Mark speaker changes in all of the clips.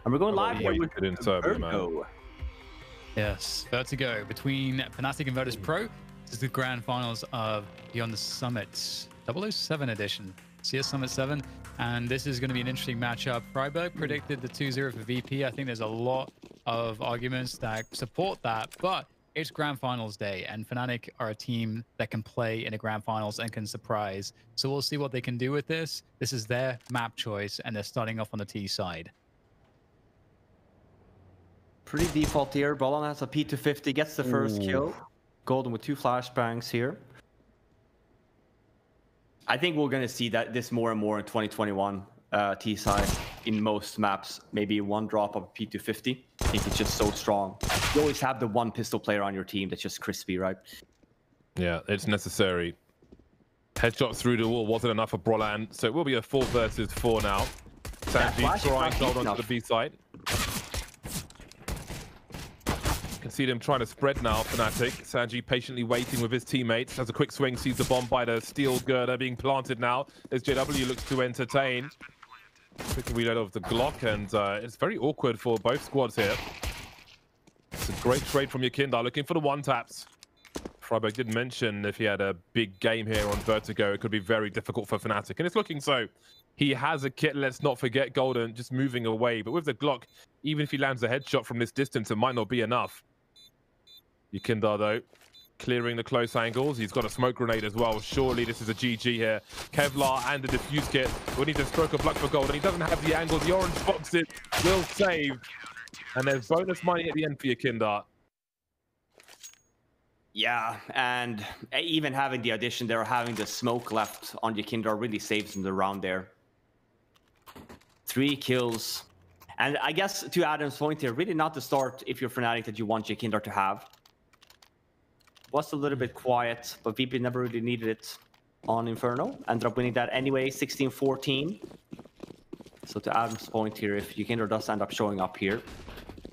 Speaker 1: And we're going live here with
Speaker 2: in Serbia, man.
Speaker 3: Yes, Vertigo between Fnatic and Virtus.pro. This is the grand finals of Beyond the Summit 007 edition, CS Summit 7. And this is going to be an interesting matchup. Freiburg predicted the 2-0 for VP. I think there's a lot of arguments that support that, but it's grand finals day, and Fnatic are a team that can play in a grand finals and can surprise. So we'll see what they can do with this. This is their map choice, and they're starting off on the T side.
Speaker 1: Pretty default here. Bolon has a P250, gets the first kill. Golden with 2 flashbangs here. I think we're going to see this more and more in 2021 T side in most maps. Maybe one drop of P250. I think it's just so strong. You always have the one pistol player on your team that's just crispy, right?
Speaker 2: Yeah, it's necessary. Headshot through the wall wasn't enough for Brolan, so it will be a 4 versus 4 now. Sanji trying to hold on to the B side. You can see them trying to spread now, Fnatic. Sanji patiently waiting with his teammates. Has a quick swing, sees the bomb by the steel girder being planted now. As JW looks to entertain. Quick reload of the Glock, and it's very awkward for both squads here. It's a great trade from Yakinda, looking for the one-taps. Freiburg did mention if he had a big game here on Vertigo, it could be very difficult for Fnatic, and it's looking so. He has a kit, let's not forget, Golden, just moving away. But with the Glock, even if he lands a headshot from this distance, it might not be enough. Yakinda, though, clearing the close angles. He's got a smoke grenade as well. Surely this is a GG here. Kevlar and the defuse kit. We need a stroke of luck for Golden. He doesn't have the angle. The orange boxes will save. And there's bonus money at the end for Yakinda.
Speaker 1: Yeah, and even having the addition there, having the smoke left on Yakinda really saves him the round there. 3 kills. And I guess to Adam's point here, really not the start if you're Fnatic that you want Yakinda to have. Was a little bit quiet, but VP never really needed it on Inferno. Ended up winning that anyway, 16-14. So to Adam's point here, if Yakinda does end up showing up here,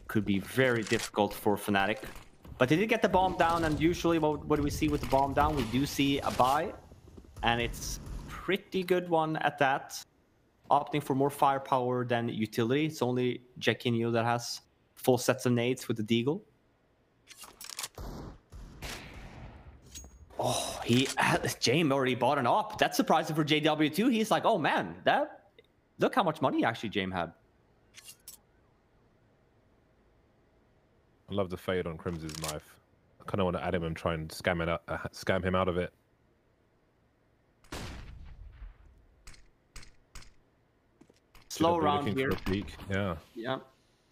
Speaker 1: could be very difficult for Fnatic. But they did get the bomb down, and usually what do we see with the bomb down? We do see a buy, and it's pretty good one at that. Opting for more firepower than utility. It's only Jackinho that has full sets of nades with the Deagle. Oh, James already bought an op. That's surprising for JW too. He's like, oh man, look how much money actually James had.
Speaker 2: I love the fade on Crims's knife. I kind of want to add him and try and scam him out of it.
Speaker 1: Slow round here.
Speaker 2: Yeah.
Speaker 1: Yeah.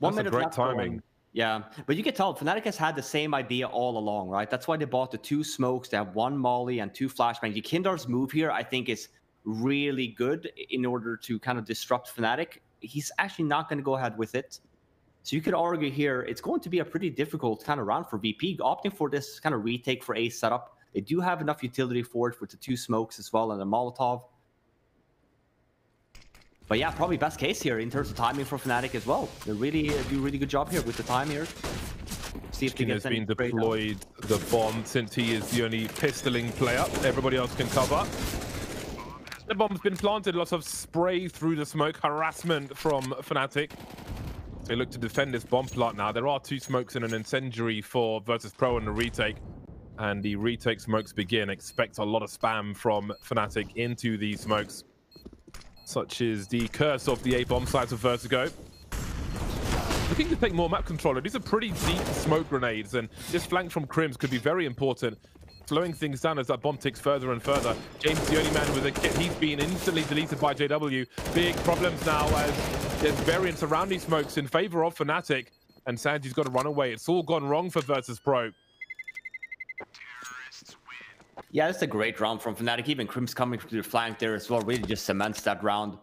Speaker 2: 1 minute great timing.
Speaker 1: Yeah, but you can tell Fnatic has had the same idea all along, right? That's why they bought the 2 smokes. They have 1 molly and 2 flashbangs. Yakinda's move here, I think, is really good in order to kind of disrupt Fnatic. He's actually not going to go ahead with it. So you could argue here, it's going to be a pretty difficult kind of round for VP, opting for this kind of retake for A setup. They do have enough utility for it with the 2 smokes as well and a Molotov. But yeah, probably best case here in terms of timing for Fnatic as well. They really do a really good job here with the time here. See if he
Speaker 2: has been deployed the bomb since he is the only pistoling player. Everybody else can cover. The bomb's been planted. Lots of spray through the smoke. Harassment from Fnatic. They look to defend this bomb plant now. There are 2 smokes and an incendiary for Virtus.pro and the retake. And the retake smokes begin. Expect a lot of spam from Fnatic into these smokes. Such is the curse of the A bomb sides of Vertigo. Looking to take more map controller. These are pretty deep smoke grenades, and this flank from Crims could be very important. Slowing things down as that bomb ticks further and further. James, the only man with a kit, he's been instantly deleted by JW. Big problems now as there's variants around these smokes in favor of Fnatic, and Sanji's got to run away. It's all gone wrong for Virtus.pro.
Speaker 1: Yeah, it's a great round from Fnatic. Even Crims coming to the flank there as well really just cements that round.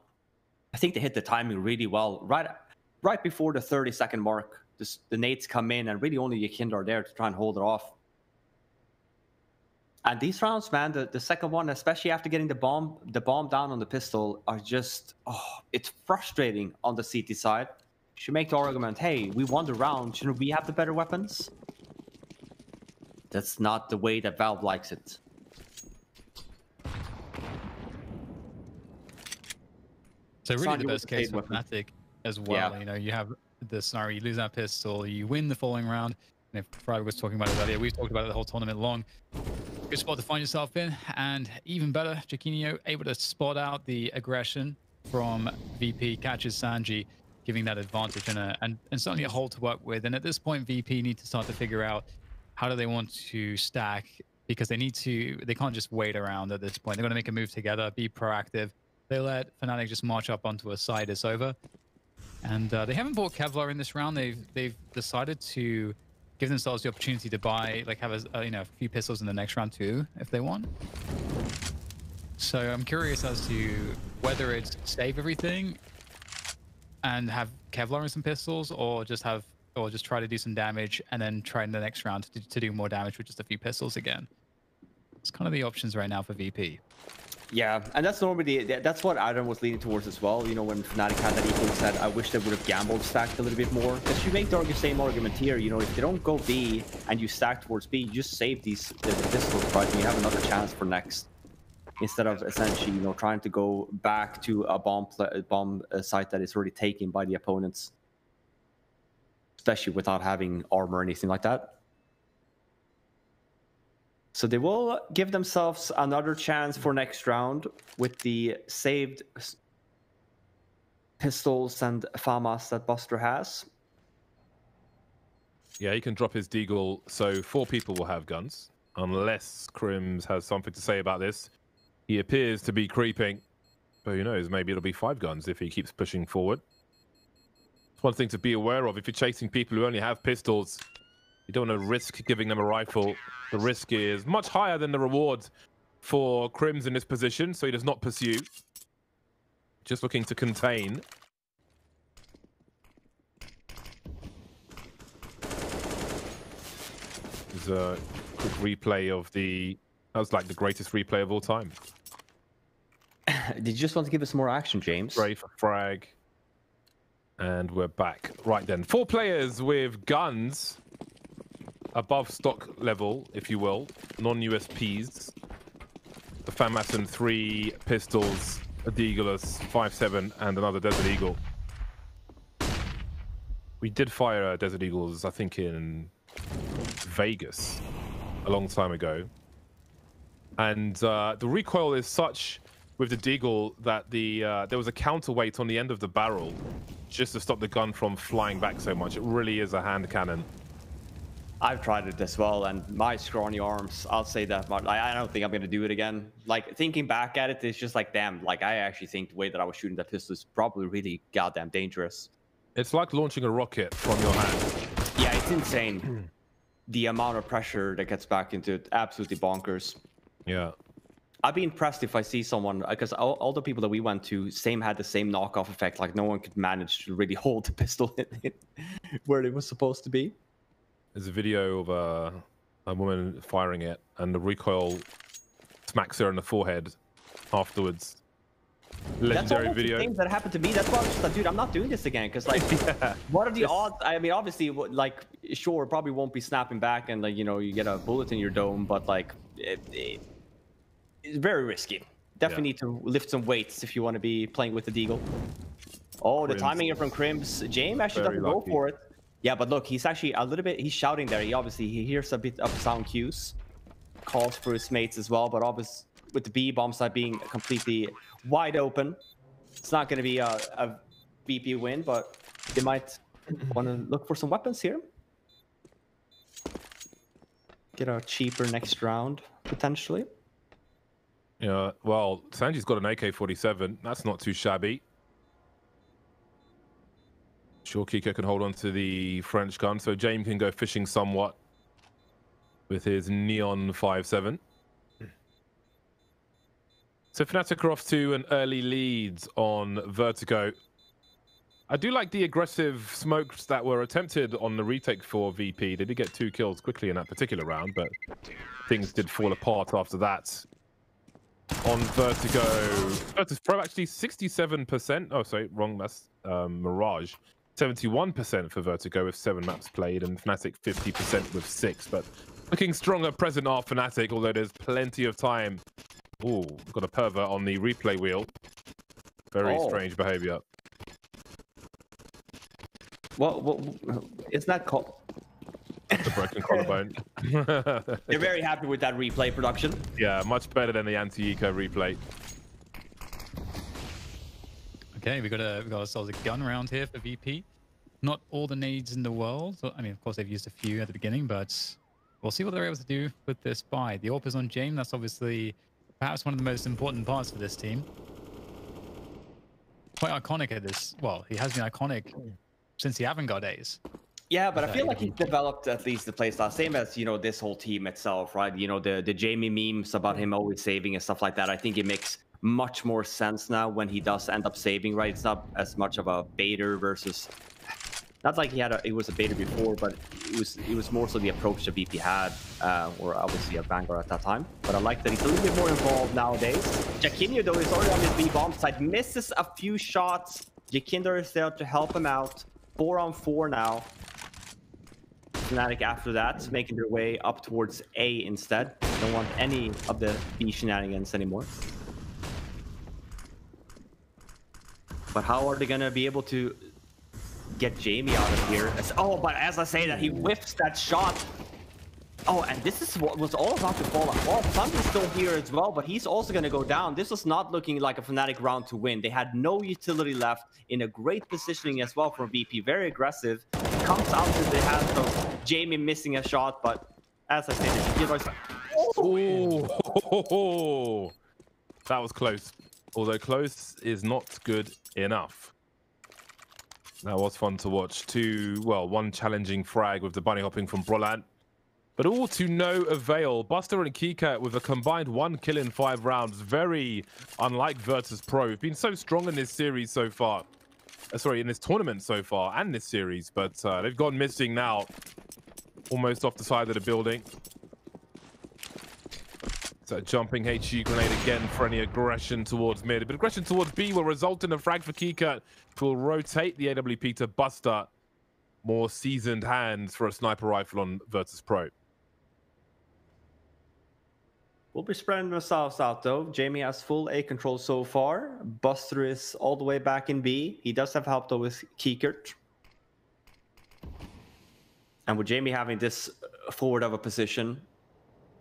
Speaker 1: I think they hit the timing really well. Right before the 30-second mark, the nades come in, and really only Yakinda are there to try and hold it off. And these rounds, man, the second one, especially after getting the bomb down on the pistol, are just, it's frustrating on the CT side. You should make the argument, hey, we won the round, shouldn't we have the better weapons? That's not the way that Valve likes it.
Speaker 3: So really the best case for Fnatic as well. You know, you have the scenario, you lose that pistol, you win the following round. And if Friday was talking about it earlier, we've talked about it the whole tournament long. Good spot to find yourself in, and even better, Jaquinho able to spot out the aggression from VP, catches Sanji, giving that advantage and certainly a hole to work with. And at this point, VP need to start to figure out how do they want to stack, because they can't just wait around at this point. They're going to make a move together, be proactive. They let Fnatic just march up onto a side, it's over. And they haven't bought Kevlar in this round. They've decided to give themselves the opportunity to buy, like, have a few pistols in the next round too, if they want. So I'm curious as to whether it's save everything and have Kevlar and some pistols, or just try to do some damage and then try in the next round to do more damage with just a few pistols again. It's kind of the options right now for VP.
Speaker 1: Yeah, and that's normally that's what Adam was leaning towards as well. You know, when Fnatic had that equal, said, I wish they would have gambled, stacked a little bit more. Because you make the same argument here. You know, if they don't go B and you stack towards B, you just save the pistols, right? And you have another chance for next, instead of essentially, you know, trying to go back to a bomb site that is already taken by the opponents, especially without having armor or anything like that. So they will give themselves another chance for next round with the saved pistols and FAMAS that Buster has.
Speaker 2: Yeah, he can drop his deagle, so 4 people will have guns, unless Crims has something to say about this. He appears to be creeping, but who knows, maybe it'll be 5 guns if he keeps pushing forward. It's one thing to be aware of. If you're chasing people who only have pistols, you don't want to risk giving them a rifle. The risk is much higher than the reward for Crims in this position, so he does not pursue. Just looking to contain. There's a quick replay of the... That was like the greatest replay of all time.
Speaker 1: Did you just want to give us more action, James?
Speaker 2: Spray for frag. And we're back. Right then. 4 players with guns above stock level, if you will. Non-USPs. The FAMAS and 3 pistols, a Deagless, 5.7, and another Desert Eagle. We did fire Desert Eagles, I think, in Vegas a long time ago. And the recoil is such with the Deagle that there was a counterweight on the end of the barrel just to stop the gun from flying back so much. It really is a hand cannon.
Speaker 1: I've tried it as well, and my scrawny arms, I'll say that much. I don't think I'm going to do it again. Like, thinking back at it, it's just like, damn, like, I actually think the way that I was shooting that pistol is probably really goddamn dangerous.
Speaker 2: It's like launching a rocket from your hand.
Speaker 1: Yeah, it's insane. The amount of pressure that gets back into it, absolutely bonkers.
Speaker 2: Yeah.
Speaker 1: I'd be impressed if I see someone, because all the people that we went to, had the same knockoff effect. Like, no one could manage to really hold the pistol where it was supposed to be.
Speaker 2: There's a video of a woman firing it, and the recoil smacks her in the forehead afterwards. Legendary video.
Speaker 1: Things that happened to me. That's why I was just like, dude, I'm not doing this again. Because, like, yeah. What are the odds? I mean, obviously, like, sure, probably won't be snapping back, and, like, you know, you get a bullet in your dome, but, like, it's very risky. Definitely need to lift some weights if you want to be playing with the Deagle. Oh, the timing here from Crims. James actually doesn't go for it. Yeah, but look, he's actually a little bit, he's shouting there. He hears a bit of sound cues, calls for his mates as well, but obviously with the B bomb side being completely wide open, it's not going to be a VP win, but they might want to look for some weapons here. Get a cheaper next round, potentially.
Speaker 2: Yeah, well, Sanji's got an AK-47. That's not too shabby. Sure, Kiko can hold on to the French gun, so James can go fishing somewhat with his Neon 5.7. So Fnatic are off to an early lead on Vertigo. I do like the aggressive smokes that were attempted on the retake for VP. They did get 2 kills quickly in that particular round, but things did fall apart after that. On Vertigo, Virtus.pro actually 67%. Oh, sorry, wrong. That's Mirage. 71% for Vertigo with 7 maps played, and Fnatic 50% with 6. But looking stronger present are Fnatic, although there's plenty of time. Ooh, got a pervert on the replay wheel. Very strange behavior.
Speaker 1: What isn't that called?
Speaker 2: The broken collarbone.
Speaker 1: You're very happy with that replay production.
Speaker 2: Yeah, much better than the anti-eco replay.
Speaker 3: Okay, we got ourselves a gun round here for VP. Not all the nades in the world. I mean, of course, they've used a few at the beginning, but we'll see what they're able to do with this buy. The AWP is on Jame. That's obviously perhaps one of the most important parts for this team. Quite iconic at this. Well, he has been iconic since the Avangard days.
Speaker 1: Yeah, but I feel like he's developed at least the playstyle, same as, you know, this whole team itself, right? You know, the Jamie memes about him always saving and stuff like that. I think it makes much more sense now when he does end up saving, right? It's not as much of a baiter versus, not like it was a baiter before, but it was more so the approach that VP had, or obviously a Vanguard at that time. But I like that he's a little bit more involved nowadays. Jaquinho, though, is already on his B bomb side, misses a few shots. Jaquinder is there to help him out. 4-on-4 now. Fnatic after that, making their way up towards A instead. Don't want any of the B shenanigans anymore. But how are they gonna be able to get Jamie out of here? Oh, but as I say that, he whiffs that shot. Oh, and this is what was all about to fall off. Sun's still here as well, but he's also going to go down. This was not looking like a Fnatic round to win. They had no utility left, in a great positioning as well from VP. Very aggressive. Comes out to the hands of Jamie missing a shot, but as I said,
Speaker 2: oh, that was close. Although close is not good enough. That was fun to watch. One challenging frag with the bunny hopping from Brolant. But all to no avail. Buster and Kika with a combined 1 kill in 5 rounds. Very unlike Virtus.pro. We've been so strong in this series so far. In this tournament so far and this series. But they've gone missing now. Almost off the side of the building. So jumping HE grenade again for any aggression towards mid. But aggression towards B will result in a frag for Kika. Will rotate the AWP to Buster. More seasoned hands for a sniper rifle on Virtus.pro.
Speaker 1: We'll be spreading ourselves out though. Jamie has full A control so far. Buster is all the way back in B. He does have help though with Kikert. And with Jamie having this forward of a position,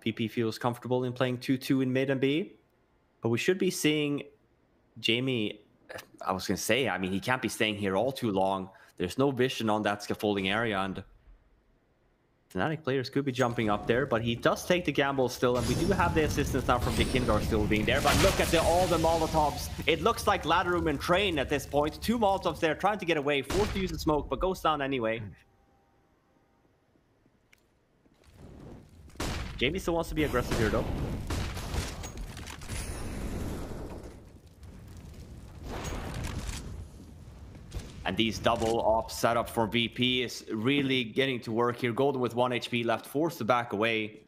Speaker 1: PP feels comfortable in playing 2-2 in mid and B. But we should be seeing Jamie, I was going to say, I mean, he can't be staying here all too long. There's no vision on that scaffolding area, and Fnatic players could be jumping up there, but he does take the gamble still, and we do have the assistance now from Jaquinder still being there. But look at all the Molotovs. It looks like Ladder Room and Train at this point. 2 Molotovs there, trying to get away, forced to use the smoke, but goes down anyway. Jamie still wants to be aggressive here, though. And these double ops setup for VP is really getting to work here. Golden with 1 HP left, forced to back away.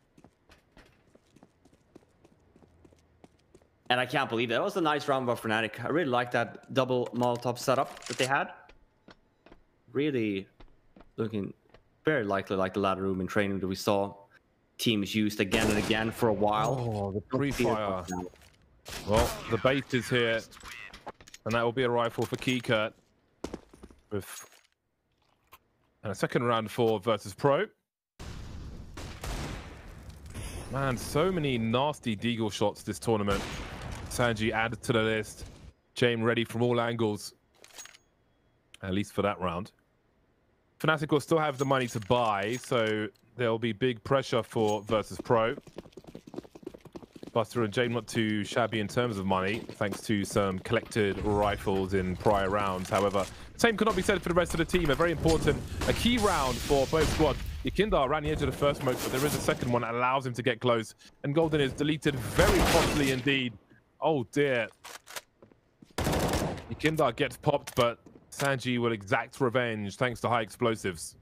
Speaker 1: And I can't believe that. That was a nice round by Fnatic. I really like that double Molotov setup that they had. Really looking very likely like the ladder room in training that we saw teams used again and again for a while.
Speaker 2: Oh, the pre-fire. Well, the bait is here. And that will be a rifle for Kika. And a second round for Virtus.pro. Man, so many nasty deagle shots this tournament. Sanji added to the list. Jame ready from all angles. At least for that round. Fnatic will still have the money to buy, so there'll be big pressure for Virtus.pro. Buster and Jame not too shabby in terms of money, thanks to some collected rifles in prior rounds. However, same cannot be said for the rest of the team. A very important, a key round for both squads. Yakinda ran the edge of the first smoke, but there is a second one that allows him to get close. And Golden is deleted very promptly indeed. Oh dear. Yakinda gets popped, but Sanji will exact revenge thanks to high explosives.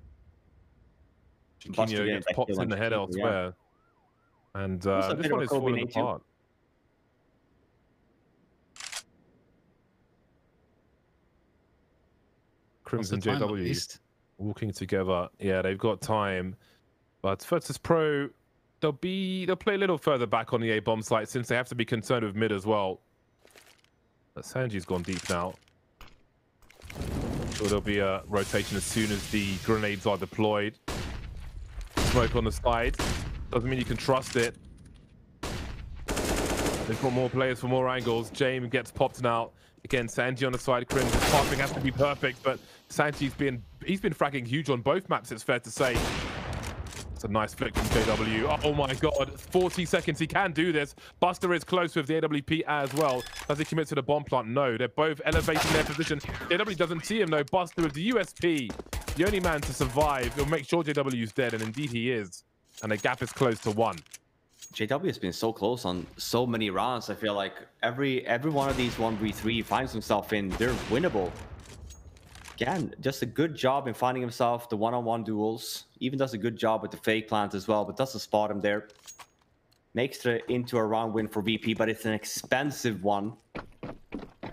Speaker 2: Chiquinho gets popped in the head elsewhere. Yeah. And this one is falling apart. Crimson JW walking together. Yeah, they've got time. But Virtus.pro, they'll play a little further back on the A bomb site since they have to be concerned with mid as well. But Sanji's gone deep now. So there'll be a rotation as soon as the grenades are deployed. Smoke on the side. Doesn't mean you can trust it. They've got more players for more angles. James gets popped now. Again, Sanji on the side. Crim's passing has to be perfect, but Sanji's been fragging huge on both maps, it's fair to say. It's a nice flick from JW. Oh my god, 40 seconds, he can do this. Buster is close with the AWP as well. Does he commit to the bomb plant? No, they're both elevating their position. JW doesn't see him though. Buster with the USP, the only man to survive. He'll make sure JW is dead, and indeed he is. And the gap is close to 1.
Speaker 1: JW has been so close on so many rounds. I feel like every one of these 1v3 he finds himself in, they're winnable. Again, just a good job in finding himself the one-on-one duels. Even does a good job with the fake plant as well, but doesn't spot him there. Makes it into a round win for VP, but it's an expensive one.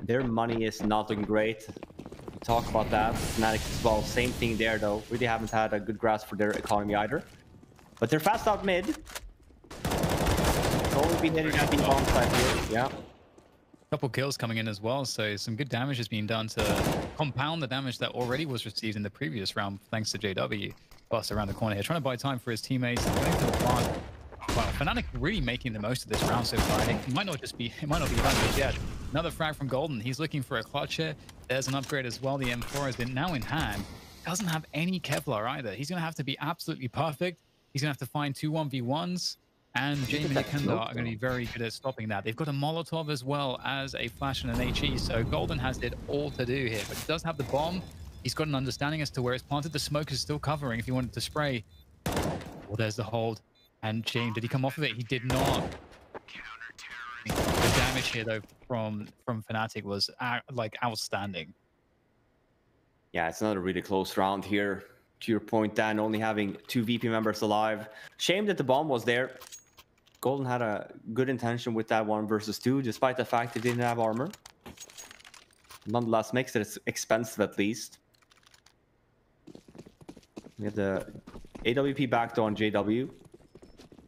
Speaker 1: Their money is not looking great. We talk about that. Fnatic as well, same thing there though. Really haven't had a good grasp for their economy either. But they're fast out mid. Only be hitting that bomb side here. Yeah.
Speaker 3: Couple kills coming in as well, so some good damage has been done to compound the damage that already was received in the previous round, thanks to JW. Bust around the corner here, trying to buy time for his teammates. Going to the plant. Wow, Fnatic really making the most of this round so far. It might not be done yet. Another frag from Golden. He's looking for a clutch here. There's an upgrade as well. The M4 has been now in hand. Doesn't have any Kevlar either. He's going to have to be absolutely perfect. He's going to have to find 2 1v1s. And Jamie and Nikenda are going to be very good at stopping that. They've got a Molotov as well as a Flash and an HE, so Golden has it all to do here. But he does have the bomb. He's got an understanding as to where it's planted. The smoke is still covering if he wanted to spray. Well, there's the hold. And James, did he come off of it? He did not. The damage here, though, from Fnatic was like outstanding.
Speaker 1: Yeah, it's another really close round here. To your point, Dan, only having 2 VP members alive. Shame that the bomb was there. Golden had a good intention with that 1 versus 2, despite the fact they didn't have armor. Nonetheless, makes it expensive at least. We have the AWP back on JW.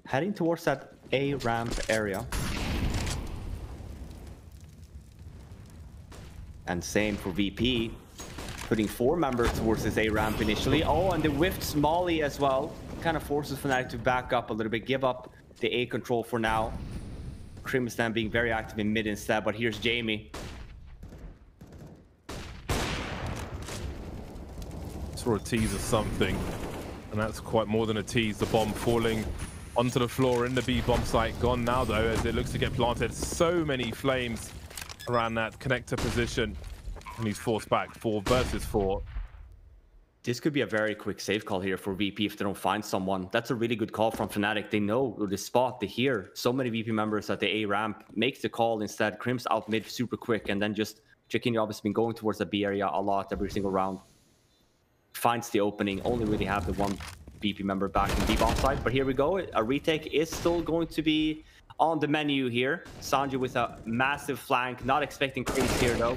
Speaker 1: Heading towards that A ramp area. And same for VP. Putting 4 members towards this A ramp initially. Oh, and the whiffed Molly as well. Kind of forces Fnatic to back up a little bit, give up the A control for now. Crimson being very active in mid instead, but here's Jamie.
Speaker 2: Saw a tease of something, and that's quite more than a tease. The bomb falling onto the floor in the B bomb site. Gone now though, as it looks to get planted. So many flames around that connector position, and he's forced back 4 versus 4.
Speaker 1: This could be a very quick save call here for VP if they don't find someone. That's a really good call from Fnatic. They know the spot, they hear so many VP members at the A ramp. Makes the call instead. Crim's out mid super quick, and then just Chicken obviously been going towards the B area a lot every single round. Finds the opening, only really have the 1 VP member back in B bomb side. But here we go, a retake is still going to be on the menu here. Sanji with a massive flank, not expecting Crims here though.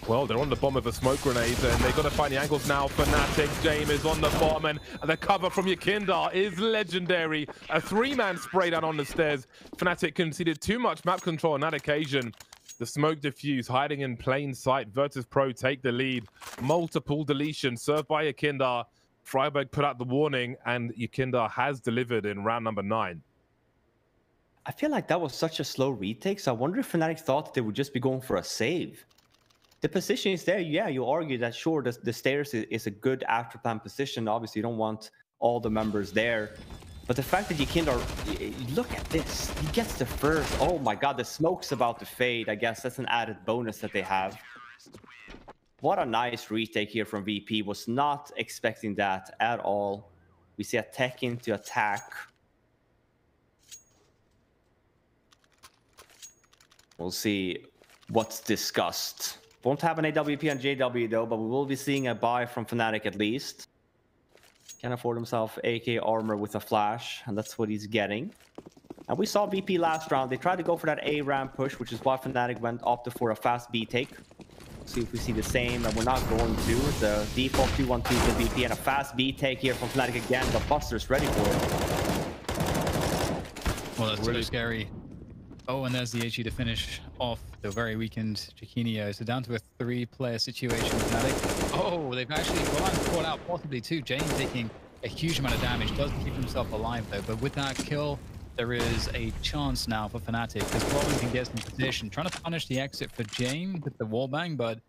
Speaker 2: Well, they're on the bomb with a smoke grenade, and they've got to find the angles now. Fnatic, James is on the bomb, and the cover from Yakindar is legendary. A 3-man spray down on the stairs. Fnatic conceded too much map control on that occasion. The smoke diffuse, hiding in plain sight. Virtus.pro take the lead. Multiple deletions served by Yakindar. Freiburg put out the warning, and Yakindar has delivered in round number 9.
Speaker 1: I feel like that was such a slow retake, so I wonder if Fnatic thought that they would just be going for a save. The position is there. Yeah, you argue that, sure, the stairs is a good after-plan position. Obviously, you don't want all the members there. But the fact that Yakindar, look at this. He gets the first. Oh my god, the smoke's about to fade. I guess that's an added bonus that they have. What a nice retake here from VP. Was not expecting that at all. We see a tech into attack. We'll see what's discussed. Won't have an AWP on JW though, but we will be seeing a buy from Fnatic at least. Can afford himself AK armor with a flash, and that's what he's getting. And we saw VP last round. They tried to go for that A ramp push, which is why Fnatic opted for a fast B take. See if we see the same, and we're not going to. The default 2-1-2 to VP, and a fast B take here from Fnatic again. The Buster's ready for it.
Speaker 3: Well, that's really scary. Oh, and there's the HE to finish off Still very weakened Chiquinho. So down to a 3-player situation. Fnatic. Oh, they've actually caught out possibly too. Jane taking a huge amount of damage. Does keep himself alive though. But with that kill, there is a chance now for Fnatic because Roland can get some position. Trying to punish the exit for Jane with the wallbang, but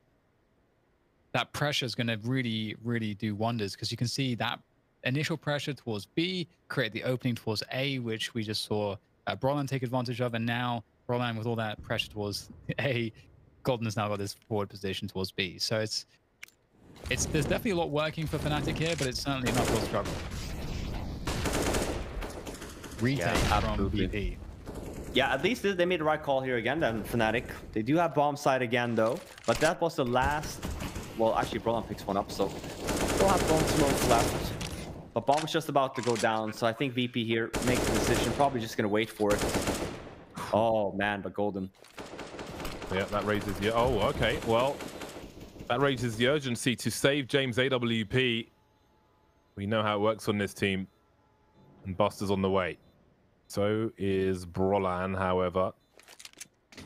Speaker 3: that pressure is going to really, really do wonders because you can see that initial pressure towards B create the opening towards A, which we just saw Brolan take advantage of, and now Brolan with all that pressure towards A, Golden has now got this forward position towards B. So there's definitely a lot working for Fnatic here, but it's certainly an uphill struggle. Retake from VP.
Speaker 1: Yeah, at least they made the right call here again, then Fnatic. They do have bomb side again, though. But that was the last... Well, actually, Brolan picks one up, so... Still have bomb smokes left. But bomb is just about to go down, so I think VP here makes the decision. Probably just going to wait for it. Oh, man, but Golden.
Speaker 2: Yeah, that raises the... Oh, okay. Well, that raises the urgency to save James AWP. We know how it works on this team. And Buster's on the way. So is Brolan, however. I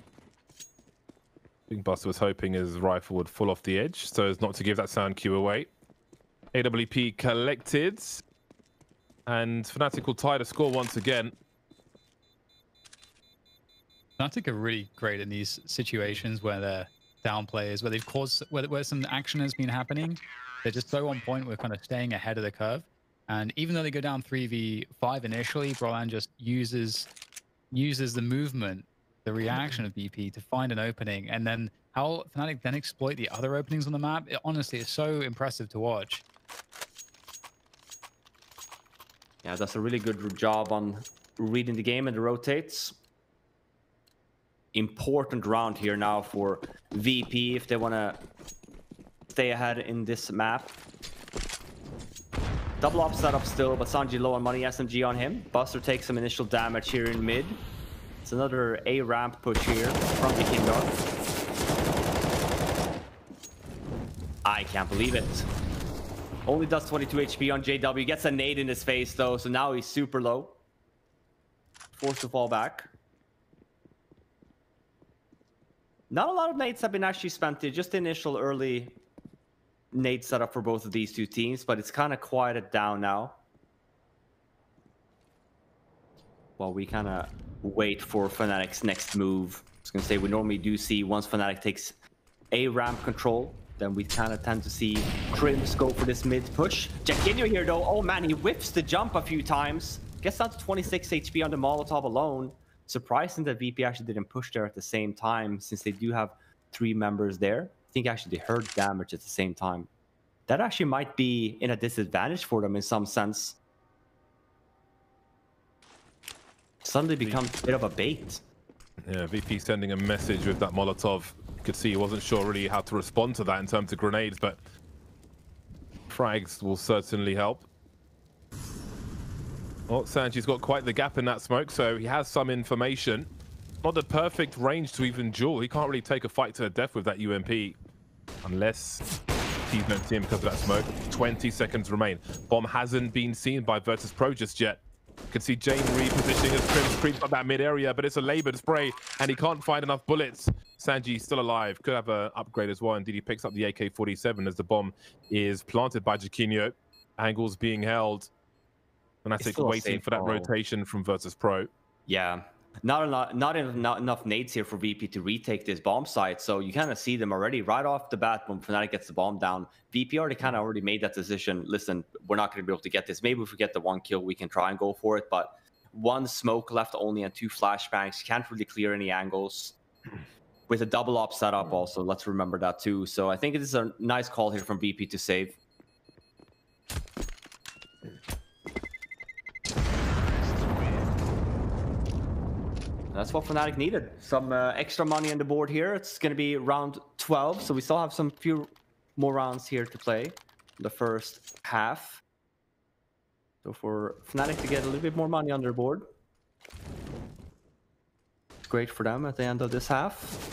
Speaker 2: think Buster was hoping his rifle would fall off the edge so as not to give that sound cue away. AWP collected. And Fnatic will tie the score once again.
Speaker 3: Fnatic are really great in these situations where they're down players, where they've caused, where some action has been happening. They're just so on point with kind of staying ahead of the curve. And even though they go down 3v5 initially, Brolan just uses the movement, the reaction of BP to find an opening. And then how Fnatic then exploit the other openings on the map, it honestly is so impressive to watch.
Speaker 1: Yeah, that's a really good job on reading the game and the rotates. Important round here now for VP if they want to stay ahead in this map. Double up setup still, but Sanji low on money. SMG on him. Buster takes some initial damage here in mid. It's another A ramp push here from the Kingdom. I can't believe it. Only does 22 HP on JW. Gets a nade in his face though, so now he's super low. Forced to fall back. Not a lot of nades have been actually spent here. Just the initial early nade setup for both of these two teams, but it's kind of quieted down now. While we kind of wait for Fnatic's next move. I was going to say, we normally do see once Fnatic takes A ramp control, then we kind of tend to see Crims go for this mid push. Chiquinho here though, oh man, he whiffs the jump a few times. Gets down to 26 HP on the Molotov alone. Surprising that VP actually didn't push there at the same time, since they do have 3 members there. I think actually they heard damage at the same time. That actually might be in a disadvantage for them in some sense. Suddenly becomes a bit of a bait.
Speaker 2: Yeah, VP sending a message with that Molotov. You could see he wasn't sure really how to respond to that in terms of grenades, but frags will certainly help. Well, Sanji's got quite the gap in that smoke, so he has some information. Not the perfect range to even duel. He can't really take a fight to the death with that UMP. Unless he's meant to see him because of that smoke. 20 seconds remain. Bomb hasn't been seen by Virtus.pro just yet. You can see Jane repositioning as Crims creeps up that mid area, but it's a labored spray and he can't find enough bullets. Sanji still alive. Could have an upgrade as well. Indeed, he picks up the AK-47 as the bomb is planted by Chiquinho. Angles being held. Fnatic waiting for that rotation from Virtus.pro.
Speaker 1: Yeah. Not enough nades here for VP to retake this bomb site, so you kind of see them already right off the bat when Fnatic gets the bomb down. VP already made that decision. Listen, we're not going to be able to get this. Maybe if we get the 1 kill, we can try and go for it, but 1 smoke left only and 2 flashbangs. Can't really clear any angles. With a double op setup also, let's remember that too. So I think it is a nice call here from VP to save. That's what Fnatic needed. Some extra money on the board here. It's going to be round 12, so we still have some few more rounds here to play. The first half. So for Fnatic to get a little bit more money on their board. Great for them at the end of this half.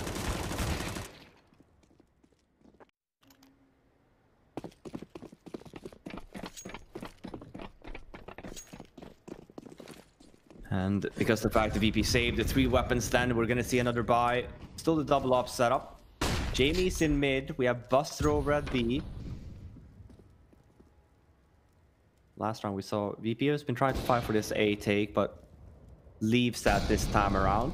Speaker 1: And because the fact that VP saved the 3 weapons, then we're going to see another buy. Still the double up setup. Jamie's in mid. We have Buster over at B. Last round we saw VP has been trying to fight for this A take, but leaves that this time around.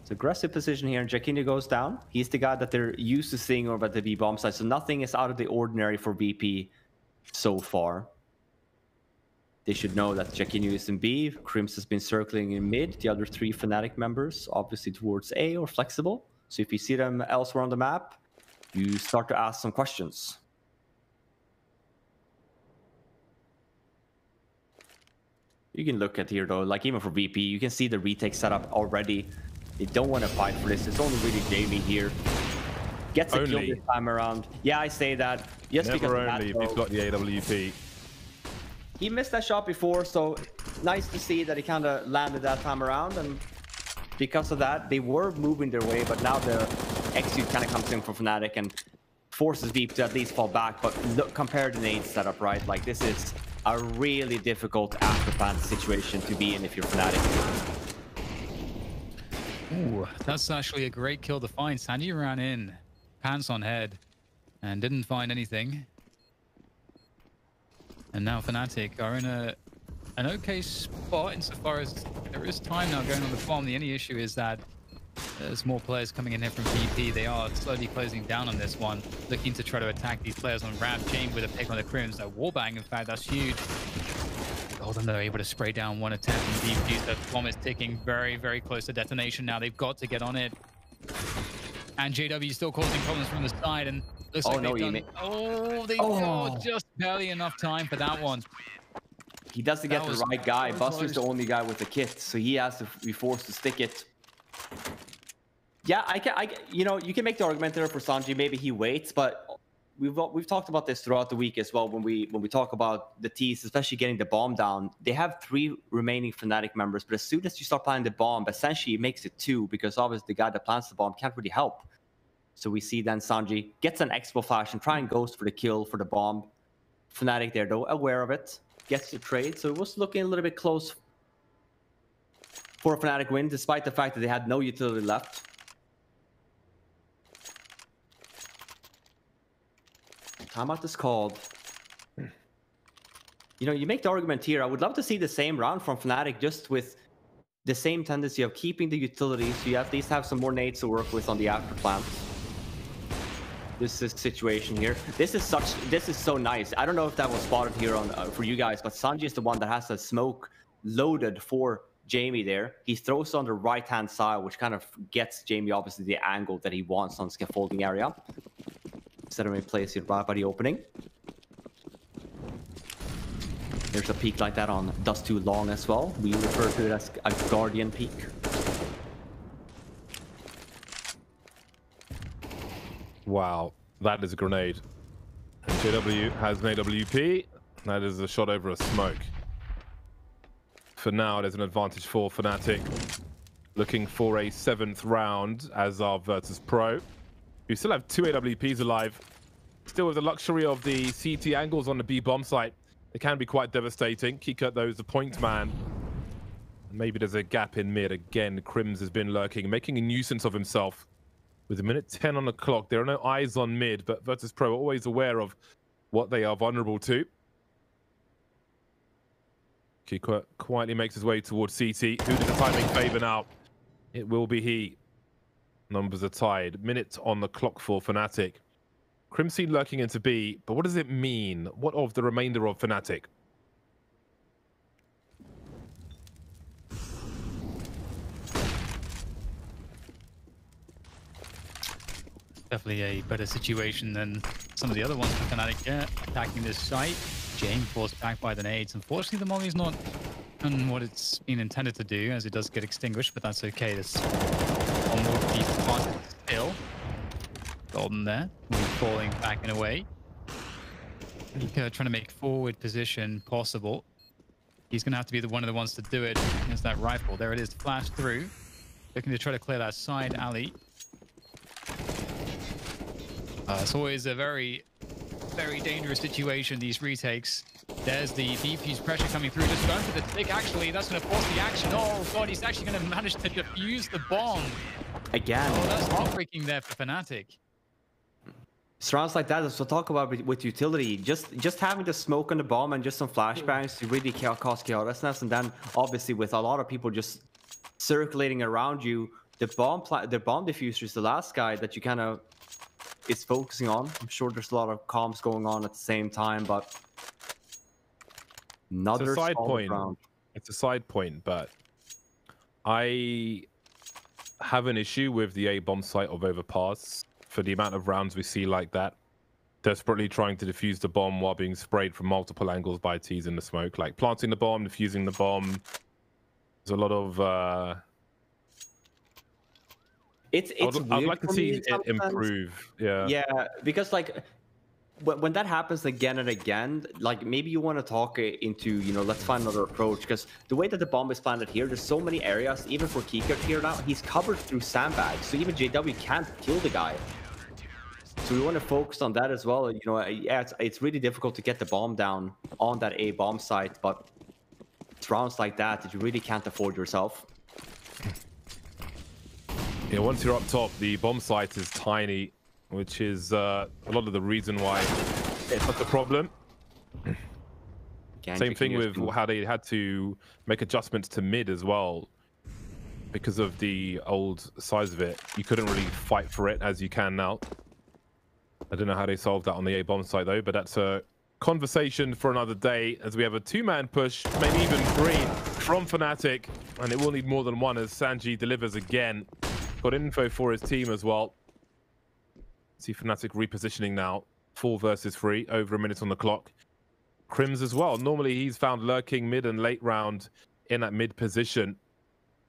Speaker 1: It's aggressive position here, and Jacquinho goes down. He's the guy that they're used to seeing over at the B bomb side, so nothing is out of the ordinary for VP so far. They should know that Jacquinho is in B. Crims has been circling in mid. The other 3 Fnatic members, obviously towards A or flexible. So if you see them elsewhere on the map, you start to ask some questions. You can look at here though, like even for VP, you can see the retake setup already. They don't want to fight for this. It's only really Jamie here. Gets a kill this time around. Yeah, I say that. Just
Speaker 2: Never
Speaker 1: because
Speaker 2: only if he's got the AWP.
Speaker 1: He missed that shot before, so nice to see that he kind of landed that time around. And because of that, they were moving their way, but now the execute kind of comes in for Fnatic and forces VP to at least fall back. But look, compare the nade setup, right? Like this is a really difficult after plant situation to be in if you're Fnatic.
Speaker 3: Ooh, that's actually a great kill to find. Sanji ran in, pants on head, and didn't find anything. And now Fnatic are in an okay spot insofar as there is time now going on the bomb. The only issue is that there's more players coming in here from VP. They are slowly closing down on this one, looking to try to attack these players on ramp. James with a pick on the Crims. A wallbang, in fact, that's huge. Golden, they're able to spray down one attempt and defuse. The bomb is ticking very, very close to detonation now. They've got to get on it. And JW still causing problems from the side, and looks like they've got just barely enough time for that one.
Speaker 1: He doesn't get the right guy. Buster's the only guy with the kit, so he has to be forced to stick it. Yeah, you know, you can make the argument there for Sanji. Maybe he waits, but we've talked about this throughout the week as well. When we talk about the T's, especially getting the bomb down, they have 3 remaining Fnatic members. But as soon as you start planting the bomb, essentially it makes it 2 because obviously the guy that plants the bomb can't really help. So we see then Sanji gets an expo flash and try and goes for the kill for the bomb. Fnatic there though, aware of it, gets the trade. So it was looking a little bit close for a Fnatic win, despite the fact that they had no utility left. Timeout is called. You know, you make the argument here. I would love to see the same round from Fnatic, just with the same tendency of keeping the utilities, so you at least have some more nades to work with on the after plants. This is situation here. This is so nice. I don't know if that was spotted here on for you guys, but Sanji is the one that has the smoke loaded for Jamie there. He throws on the right-hand side, which kind of gets Jamie obviously the angle that he wants on scaffolding area. Instead of place it right by the opening. There's a peek like that on Dust Too Long as well. We refer to it as a Guardian peek.
Speaker 2: Wow, that is a grenade. And JW has an AWP. That is a shot over a smoke. For now, there's an advantage for Fnatic. Looking for a 7th round as our Virtus.pro. We still have 2 AWPs alive. Still with the luxury of the CT angles on the B bomb site. It can be quite devastating. Kika, though, is the point man. Maybe there's a gap in mid. Again, Crims has been lurking, making a nuisance of himself. With a minute 10 on the clock, there are no eyes on mid, but Virtus.pro are always aware of what they are vulnerable to. Kika quietly makes his way towards CT. Who does the timing favor now? It will be he. Numbers are tied. Minute on the clock for Fnatic. Crimson lurking into B, but what does it mean? What of the remainder of Fnatic?
Speaker 3: Definitely a better situation than some of the other ones for Fnatic. Yeah, attacking this site. James forced back by the nades. Unfortunately, the Molly's not done what it's been intended to do, as it does get extinguished, but that's okay. There's one more piece of content still. Golden there, falling back and away. Trying to make forward position possible. He's going to have to be one of the ones to do it against that rifle. There it is, flash through. Looking to try to clear that side alley. It's always a very very dangerous situation, these retakes. There's the defuse pressure coming through. Just going for the tick, actually. That's going to force the action. Oh, God, he's actually going to manage to defuse the bomb.
Speaker 1: Again.
Speaker 3: Oh, that's heartbreaking there for Fnatic.
Speaker 1: It's rounds like that, so talk about with utility. Just having the smoke on the bomb and just some flashbangs to really cause chaosness, and then obviously with a lot of people just circulating around you, the bomb diffuser is the last guy that you kind of is focusing on. I'm sure there's a lot of comms going on at the same time, but another
Speaker 2: side point.
Speaker 1: Round.
Speaker 2: It's a side point, but I have an issue with the A bomb site of overpass. For the amount of rounds we see like that, desperately trying to defuse the bomb while being sprayed from multiple angles by T's in the smoke, like planting the bomb, defusing the bomb. There's a lot of I'd like to see it improve. Yeah,
Speaker 1: because like when that happens again and again, like maybe you want to talk into, you know, let's find another approach, because the way that the bomb is planted here, there's so many areas. Even for Kikert here now, he's covered through sandbags, so even JW can't kill the guy. So we want to focus on that as well. You know, yeah, it's really difficult to get the bomb down on that A bomb site, but it's rounds like that you really can't afford yourself.
Speaker 2: Yeah, once you're up top, the bomb site is tiny, which is a lot of the reason why it's such a problem. Same thing with how they had to make adjustments to mid as well. Because of the old size of it, you couldn't really fight for it as you can now. I don't know how they solved that on the A bomb site though, but that's a conversation for another day, as we have a two-man push, maybe even three, from Fnatic, and it will need more than one as Sanji delivers again. Got info for his team as well. See Fnatic repositioning now. 4 versus 3, over a minute on the clock. Crims as well. Normally he's found lurking mid and late round in that mid position.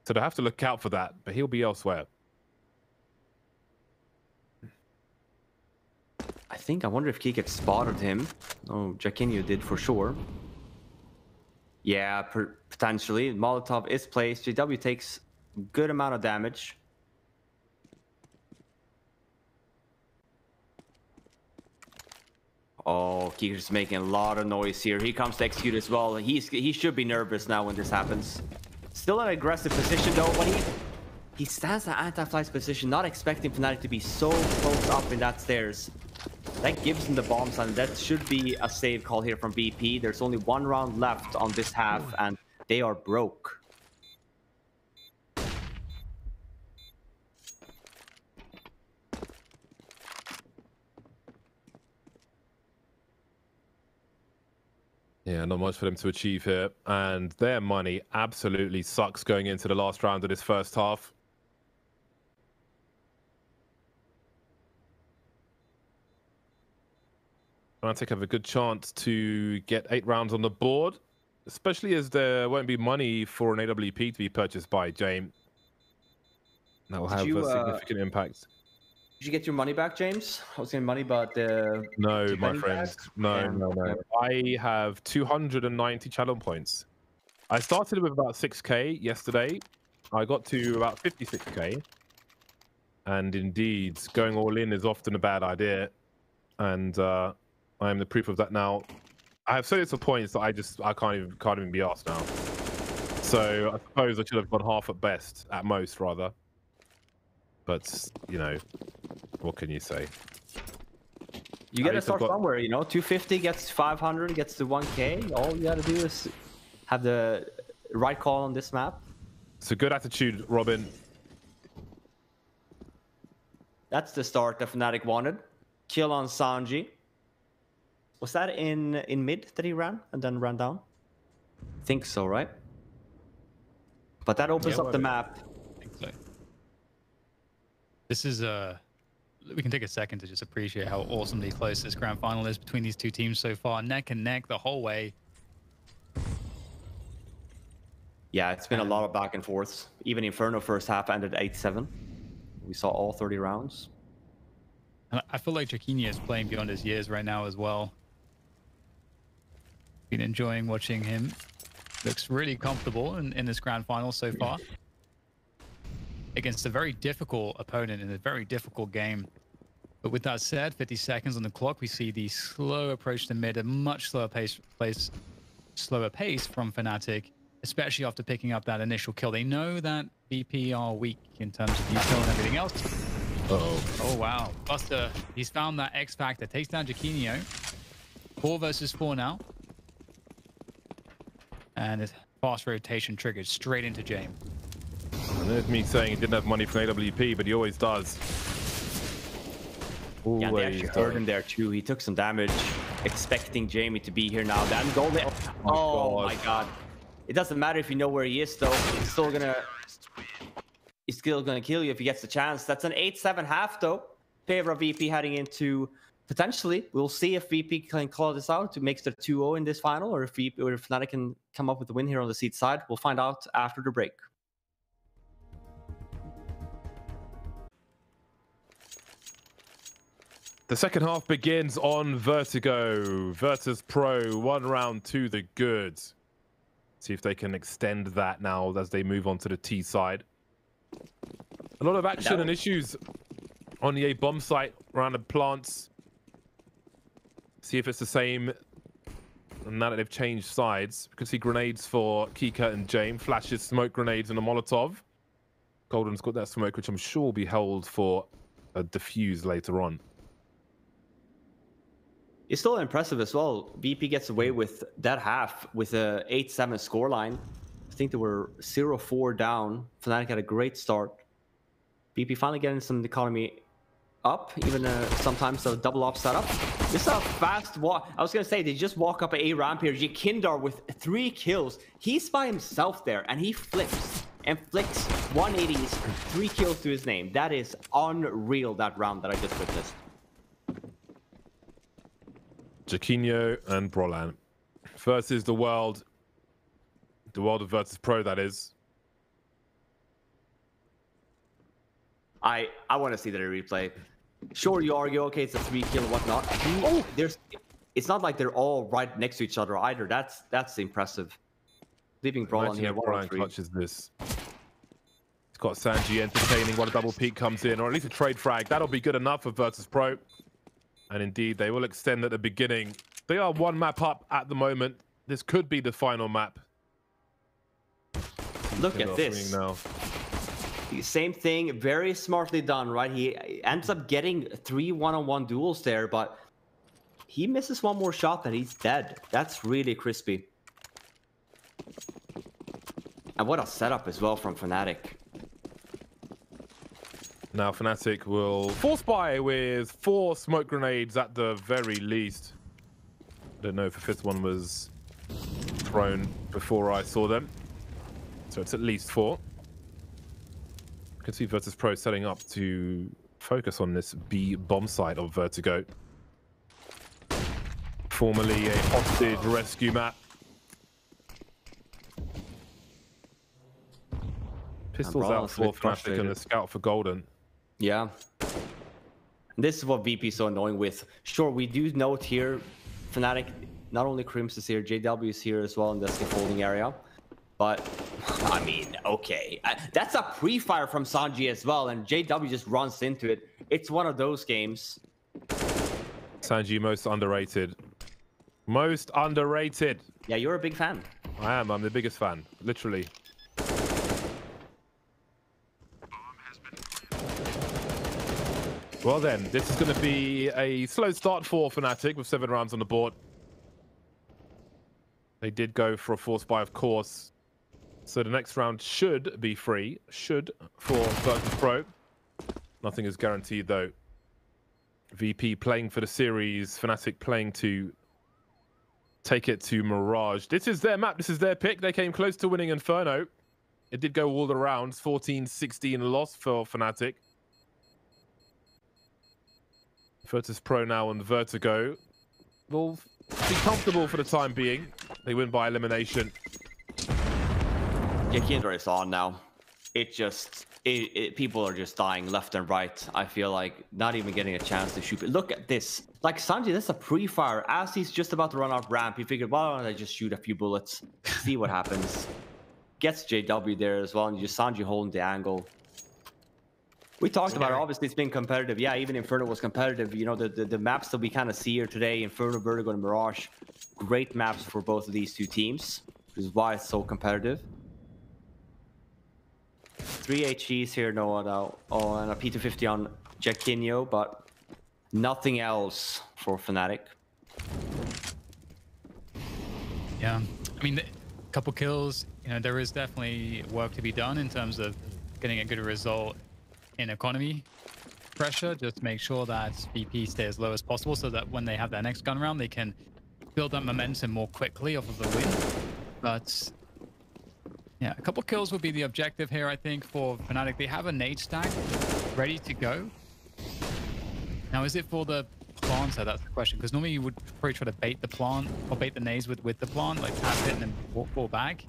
Speaker 2: So they have to look out for that, but he'll be elsewhere.
Speaker 1: I wonder if Kikert spotted him. Oh, Jaquinho did for sure. Yeah, potentially. Molotov is placed. JW takes a good amount of damage. Oh, Kikert's making a lot of noise here. He comes to execute as well. He should be nervous now when this happens. Still an aggressive position though, but he stands at anti-flight's position, not expecting Fnatic to be so close up in that stairs. That gives him the bomb sign. That should be a save call here from VP. There's only 1 round left on this half, and they are broke.
Speaker 2: Yeah, not much for them to achieve here. And their money absolutely sucks going into the last round of this first half. Fnatic have a good chance to get 8 rounds on the board, especially as there won't be money for an AWP to be purchased by James. That will have a significant impact.
Speaker 1: Did you get your money back, James? I was saying money, but
Speaker 2: no, my friend. No. I have 290 challenge points. I started with about 6k yesterday. I got to about 56k. And indeed, going all in is often a bad idea. And I am the proof of that now. I have so little points that I can't even be asked now. So I suppose I should have gone half at best, at most rather. But you know, what can you say?
Speaker 1: You gotta start somewhere, you know. 250 gets 500, gets to 1k. All you gotta do is have the right call on this map.
Speaker 2: It's a good attitude, Robin.
Speaker 1: That's the start that Fnatic wanted. Kill on Sanji. Was that in mid that he ran and then ran down? I think so, right? But that opens up the map.
Speaker 3: I think so. This is we can take a second to just appreciate how awesomely close this grand final is between these two teams so far, neck and neck the whole way.
Speaker 1: Yeah, it's been a lot of back and forths. Even Inferno first half ended 8-7. We saw all 30 rounds.
Speaker 3: And I feel like Jaquinho is playing beyond his years right now as well. Been enjoying watching him. Looks really comfortable in this grand final so far. Against a very difficult opponent in a very difficult game. But with that said, 50 seconds on the clock, we see the slow approach to mid, a much slower pace from Fnatic, especially after picking up that initial kill. They know that VP are weak in terms of util and everything else. Oh wow, Buster, he's found that X factor, takes down Jaquinho. 4 versus 4 now. And his fast rotation triggered straight into James.
Speaker 2: And there's me saying he didn't have money for AWP, but he always does.
Speaker 1: Yeah, they actually hurt him there too. He took some damage, expecting Jamie to be here now. Then goal there. Oh my god. It doesn't matter if you know where he is though. He's still gonna kill you if he gets the chance. That's an 8-7 half though. Favor of VP heading into potentially. We'll see if VP can claw this out to make it 2-0 in this final, or if Fnatic can come up with the win here on the seed side. We'll find out after the break.
Speaker 2: The second half begins on Vertigo. Virtus.pro, 1 round to the goods. See if they can extend that now as they move on to the T side. A lot of action and issues on the A bomb site around the plants. See if it's the same now that they've changed sides. We can see grenades for Kika and James. Flashes, smoke grenades, and a Molotov. Golden's got that smoke, which I'm sure will be held for a defuse later on.
Speaker 1: It's still impressive as well. VP gets away with that half with a 8-7 scoreline. I think they were 0-4 down. Fnatic had a great start. VP finally getting some economy up, even sometimes a double up setup. This is a fast walk. I was gonna say they just walk up a ramp here. Jekindar with 3 kills. He's by himself there, and he flips and flicks 180s, 3 kills to his name. That is unreal. That round that I just witnessed.
Speaker 2: Jaquinho and Brolan versus the world of Virtus.pro, that is.
Speaker 1: I want to see the replay. Sure, you argue, okay, it's a 3 kill and whatnot. Oh, it's not like they're all right next to each other either. That's impressive. Leaving Brolan here.
Speaker 2: Brolan clutches this. He's got Sanji entertaining while a double peak comes in, or at least a trade frag. That'll be good enough for Virtus.pro. And indeed, they will extend at the beginning. They are 1 map up at the moment. This could be the final map.
Speaker 1: Look at this.
Speaker 2: Now.
Speaker 1: Same thing, very smartly done, right? He ends up getting 3 one-on-one duels there, but he misses 1 more shot and he's dead. That's really crispy. And what a setup as well from Fnatic.
Speaker 2: Now Fnatic will force buy with 4 smoke grenades at the very least. I don't know if the 5th one was thrown before I saw them. So it's at least 4. You can see Virtus.pro setting up to focus on this B bomb site of Vertigo. Formerly a hostage rescue map. Pistols out for Fnatic and the scout for Golden.
Speaker 1: Yeah. This is what VP is so annoying with. Sure, we do note here, Fnatic, not only Crims is here, JW is here as well in the scaffolding area. But, I mean, okay. That's a pre-fire from Sanji as well, and JW just runs into it. It's one of those games.
Speaker 2: Sanji, most underrated. Most underrated.
Speaker 1: Yeah, you're a big fan.
Speaker 2: I am. I'm the biggest fan. Literally. Well then, this is going to be a slow start for Fnatic with 7 rounds on the board. They did go for a force buy, of course. So the next round should be free. Should for Virtus.pro. Nothing is guaranteed though. VP playing for the series. Fnatic playing to take it to Mirage. This is their map. This is their pick. They came close to winning Inferno. It did go all the rounds. 14-16 loss for Fnatic. Virtus.pro now on Vertigo. Will be comfortable for the time being. They win by elimination.
Speaker 1: Yeah, Kindra is on now. People are just dying left and right. I feel like not even getting a chance to shoot. Look at this. Like Sanji, that's a pre-fire. As he's just about to run off ramp, he figured, well, why don't I just shoot a few bullets, see what happens. Gets JW there as well, and just Sanji holding the angle. We talked about it. Obviously, it's been competitive. Yeah, even Inferno was competitive. You know, the maps that we kind of see here today, Inferno, Vertigo, and Mirage, great maps for both of these two teams. Which is why it's so competitive. 3 HEs here, Noah, now. Oh, and a P250 on Jaquinho, but nothing else for Fnatic.
Speaker 3: Yeah, I mean, a couple kills. You know, there is definitely work to be done in terms of getting a good result in economy pressure. Just to make sure that VP stay as low as possible, so that when they have their next gun round, they can build that momentum more quickly off of the win. But yeah, a couple kills will be the objective here, I think, for Fnatic. They have a nade stack ready to go. Now, is it for the planter? That's the question. Because normally you would probably try to bait the plant or bait the nades with the plant, like tap it and then fall back.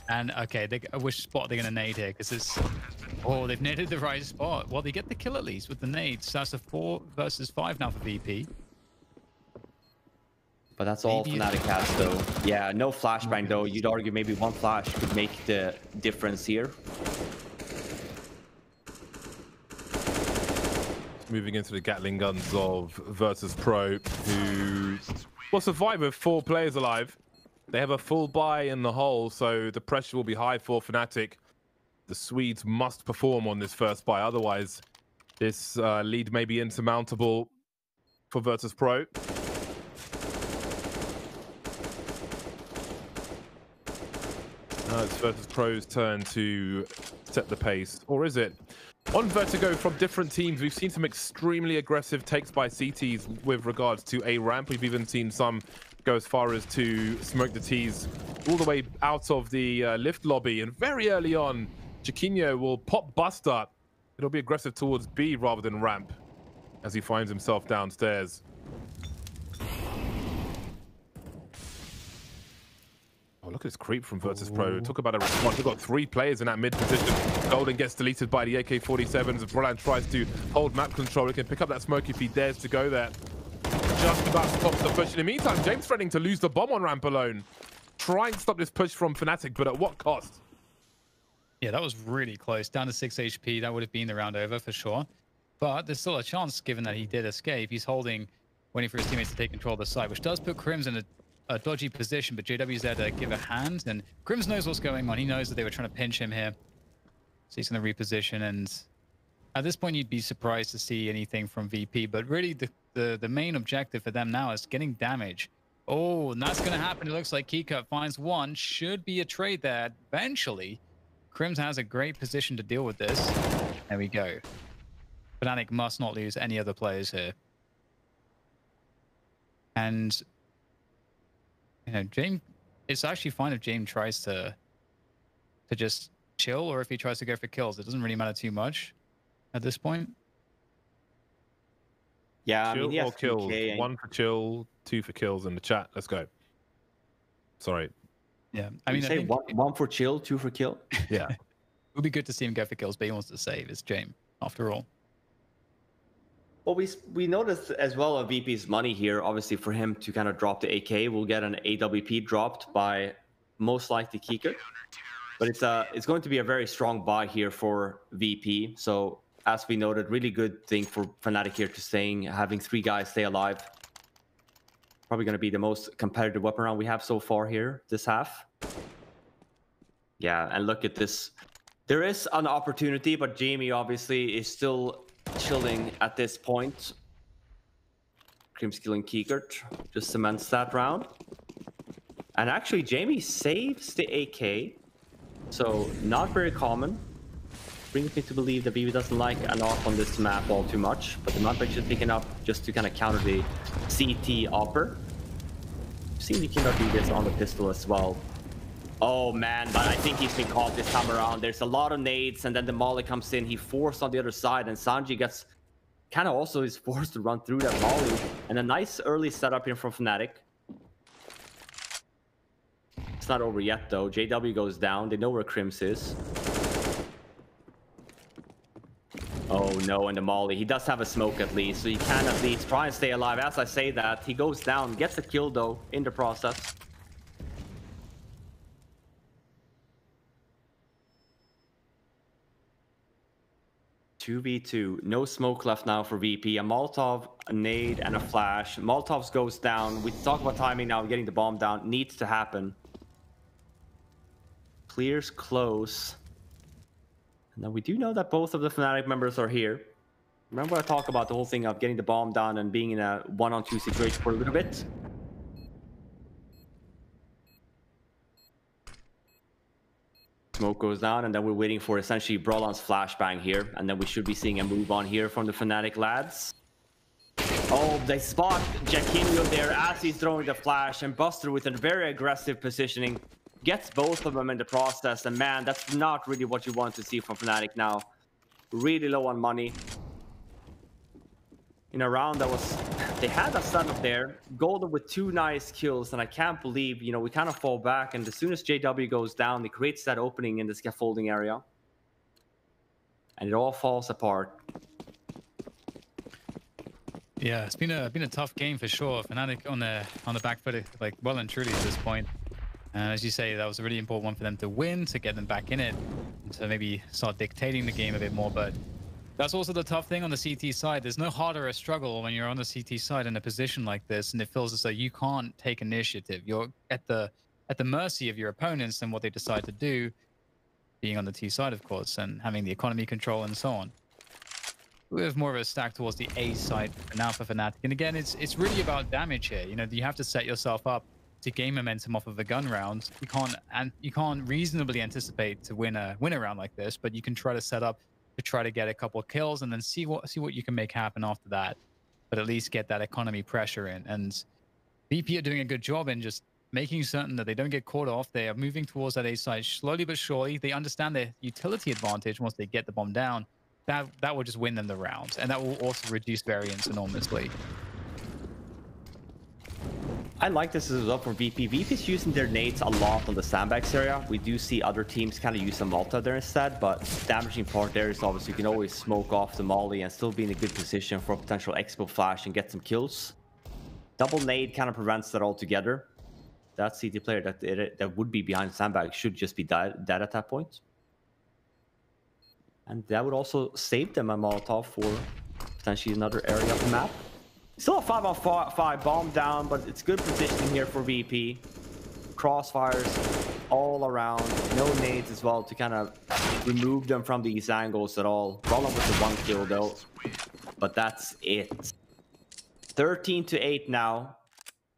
Speaker 3: And okay, which spot are they going to nade here? Because it's they've naded the right spot. Well, they get the kill at least with the nades. So that's a 4 versus 5 now for VP.
Speaker 1: But that's all Fnatic has, though. Yeah, no flashbang, though. You'd argue maybe one flash could make the difference here.
Speaker 2: Moving into the Gatling guns of Virtus.pro, who will survive with 4 players alive. They have a full buy in the hole, so the pressure will be high for Fnatic. The Swedes must perform on this first buy, otherwise this lead may be insurmountable for Virtus.pro. Now it's Virtus.pro's turn to set the pace, or is it? On Vertigo from different teams, we've seen some extremely aggressive takes by CTs with regards to A ramp. We've even seen some go as far as to smoke the Ts all the way out of the lift lobby. And very early on, Jaquinho will pop bust up. It'll be aggressive towards B rather than ramp as he finds himself downstairs. Oh, look at this creep from Virtus.pro. Talk about a response. We've got 3 players in that mid position. Golden gets deleted by the AK-47s. As Roland tries to hold map control, he can pick up that smoke if he dares to go there. Just about stops the push. In the meantime, James threatening to lose the bomb on ramp alone. Trying to stop this push from Fnatic, but at what cost?
Speaker 3: Yeah, that was really close. Down to 6 HP. That would have been the round over for sure. But there's still a chance, given that he did escape. He's holding, waiting for his teammates to take control of the site, which does put Crims in a dodgy position, but JW's there to give a hand, and Crims knows what's going on. He knows that they were trying to pinch him here, so he's going to reposition. And at this point, you'd be surprised to see anything from VP, but really the main objective for them now is getting damage. Oh, and that's going to happen. It looks like Keycut finds one. Should be a trade there eventually. Crims has a great position to deal with this. There we go. Fnatic must not lose any other players here. And you know, James, it's actually fine if James tries to just chill, or if he tries to go for kills. It doesn't really matter too much at this point.
Speaker 1: Yeah, I
Speaker 2: chill
Speaker 1: mean, he has
Speaker 2: or kills. 1 for chill, 2 for kills in the chat. Let's go. Sorry.
Speaker 3: Yeah, I mean,
Speaker 1: I think one for chill, 2 for kill.
Speaker 2: Yeah,
Speaker 3: it would be good to see him go for kills, but he wants to save. It's James, after all.
Speaker 1: Well, we noticed as well of VP's money here. Obviously, for him to kind of drop the AK, we'll get an AWP dropped by most likely Keycut. But it's going to be a very strong buy here for VP. So as we noted, really good thing for Fnatic here to having 3 guys stay alive. Probably going to be the most competitive weapon round we have so far here this half. Yeah, and look at this. There is an opportunity, but Jamie obviously is still chilling at this point. Crims killing Keycut just cements that round. And actually, Jamie saves the AK. So not very common. Brings me to believe that BB doesn't like an off on this map all too much, but the map actually picking up just to kind of counter the CT offer. I've seen the Keycut do this on the pistol as well. Oh man, but I think he's been caught this time around. There's a lot of nades, and then the molly comes in. He forced on the other side, and Sanji gets kind of also is forced to run through that molly. And a nice early setup here from Fnatic. It's not over yet though. JW goes down. They know where Crims is. Oh no, and the molly. He does have a smoke at least, so he can at least try and stay alive. As I say that, he goes down, gets a kill though in the process. 2v2. No smoke left now for VP. A Molotov, a nade, and a flash. Molotovs goes down. We talk about timing now. Getting the bomb down needs to happen. Clears close. And then we do know that both of the Fnatic members are here. Remember I talked about the whole thing of getting the bomb down and being in a 1-on-2 situation for a little bit? Smoke goes down, and then we're waiting for essentially Brolon's flashbang here, and then we should be seeing a move on here from the Fnatic lads. Oh, they spot Jaquinho there as he's throwing the flash, and Buster with a very aggressive positioning gets both of them in the process, and man, that's not really what you want to see from Fnatic now. Really low on money. In a round that was, they had a setup there, Golden with 2 nice kills, and I can't believe, you know, we kind of fall back, and as soon as JW goes down, it creates that opening in the scaffolding area, and it all falls apart.
Speaker 3: Yeah, it's been a tough game for sure. Fnatic on the back foot, like well and truly at this point. As you say, that was a really important one for them to win, to get them back in it, and to maybe start dictating the game a bit more. But that's also the tough thing on the CT side. There's no harder a struggle when you're on the CT side in a position like this, and it feels as though you can't take initiative. You're at the mercy of your opponents and what they decide to do, being on the T side, of course, and having the economy control and so on. We have more of a stack towards the A side for now for Fnatic. And again, it's really about damage here. You know, you have to set yourself up to gain momentum off of a gun round. You can't reasonably anticipate to win a round like this, but you can try to set up to try to get a couple of kills and then see what you can make happen after that, but at least get that economy pressure in. And VP are doing a good job in just making certain that they don't get caught off. They are moving towards that A side slowly but surely. They understand their utility advantage once they get the bomb down. That will just win them the round, and that will also reduce variance enormously.
Speaker 1: I like this as well from VP. VP is using their nades a lot on the sandbags area. We do see other teams kind of use a Malta there instead, but damaging part there is obviously you can always smoke off the molly and still be in a good position for a potential expo flash and get some kills. Double nade kind of prevents that altogether. That CT player that would be behind the sandbag should just be dead at that point. And that would also save them a Molotov for potentially another area of the map. Still a 5-on-5 bomb down, but it's good positioning here for VP. Crossfires all around, no nades as well to kind of remove them from these angles at all. Roland with the 1 kill though, but that's it. 13-8 now,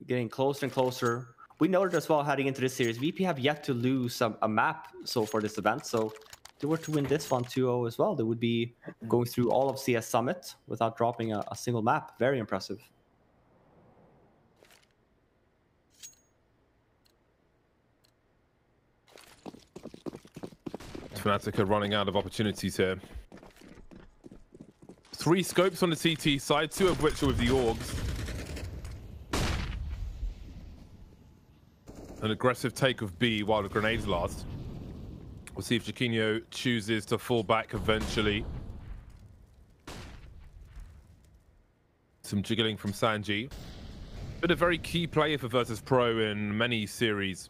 Speaker 1: getting closer and closer. We noted as well heading into this series, VP have yet to lose a map so for this event, so if they were to win this one 2-0 as well, they would be going through all of CS Summit without dropping a single map. Very impressive.
Speaker 2: Fnatic are running out of opportunities here. 3 scopes on the CT side, 2 of which are with the Orgs. An aggressive take of B while the grenades last. We'll see if Jaquinho chooses to fall back eventually. Some jiggling from Sanji. Been a very key player for Virtus.pro in many series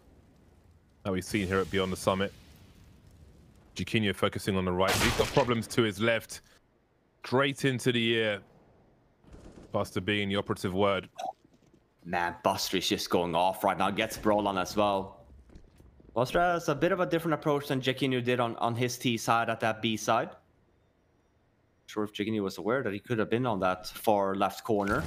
Speaker 2: that we've seen here at Beyond the Summit. Jaquinho focusing on the right. He's got problems to his left. Straight into the ear. Buster being the operative word.
Speaker 1: Man, Buster is just going off right now. Gets Brolon as well. Buster has a bit of a different approach than Jaquinho did on his T side at that B side. Not sure if Jaquinho was aware that he could have been on that far left corner.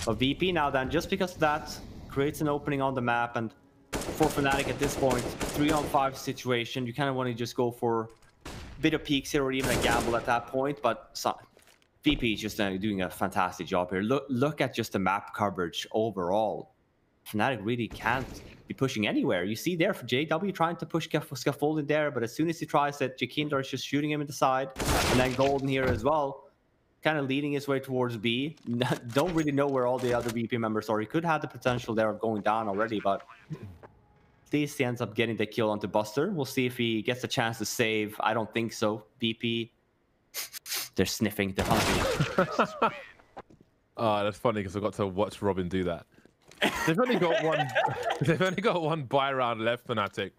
Speaker 1: But VP now then, just because of that, creates an opening on the map. And for Fnatic at this point, 3-on-5 situation, you kind of want to just go for a bit of peeks here or even a gamble at that point. But VP is just doing a fantastic job here. Look at just the map coverage overall. Fnatic really can't be pushing anywhere. You see there for JW trying to push scaffolding there, but as soon as he tries it, Jaquinho is just shooting him in the side. And then Golden here as well, kind of leading his way towards B. Don't really know where all the other VP members are. He could have the potential there of going down already, but at least he ends up getting the kill onto Buster. We'll see if he gets a chance to save. I don't think so. VP, they're sniffing, they're hunting.
Speaker 2: Oh, that's funny because I got to watch Robin do that. They've only got one. They've only got one buy round left, Fnatic.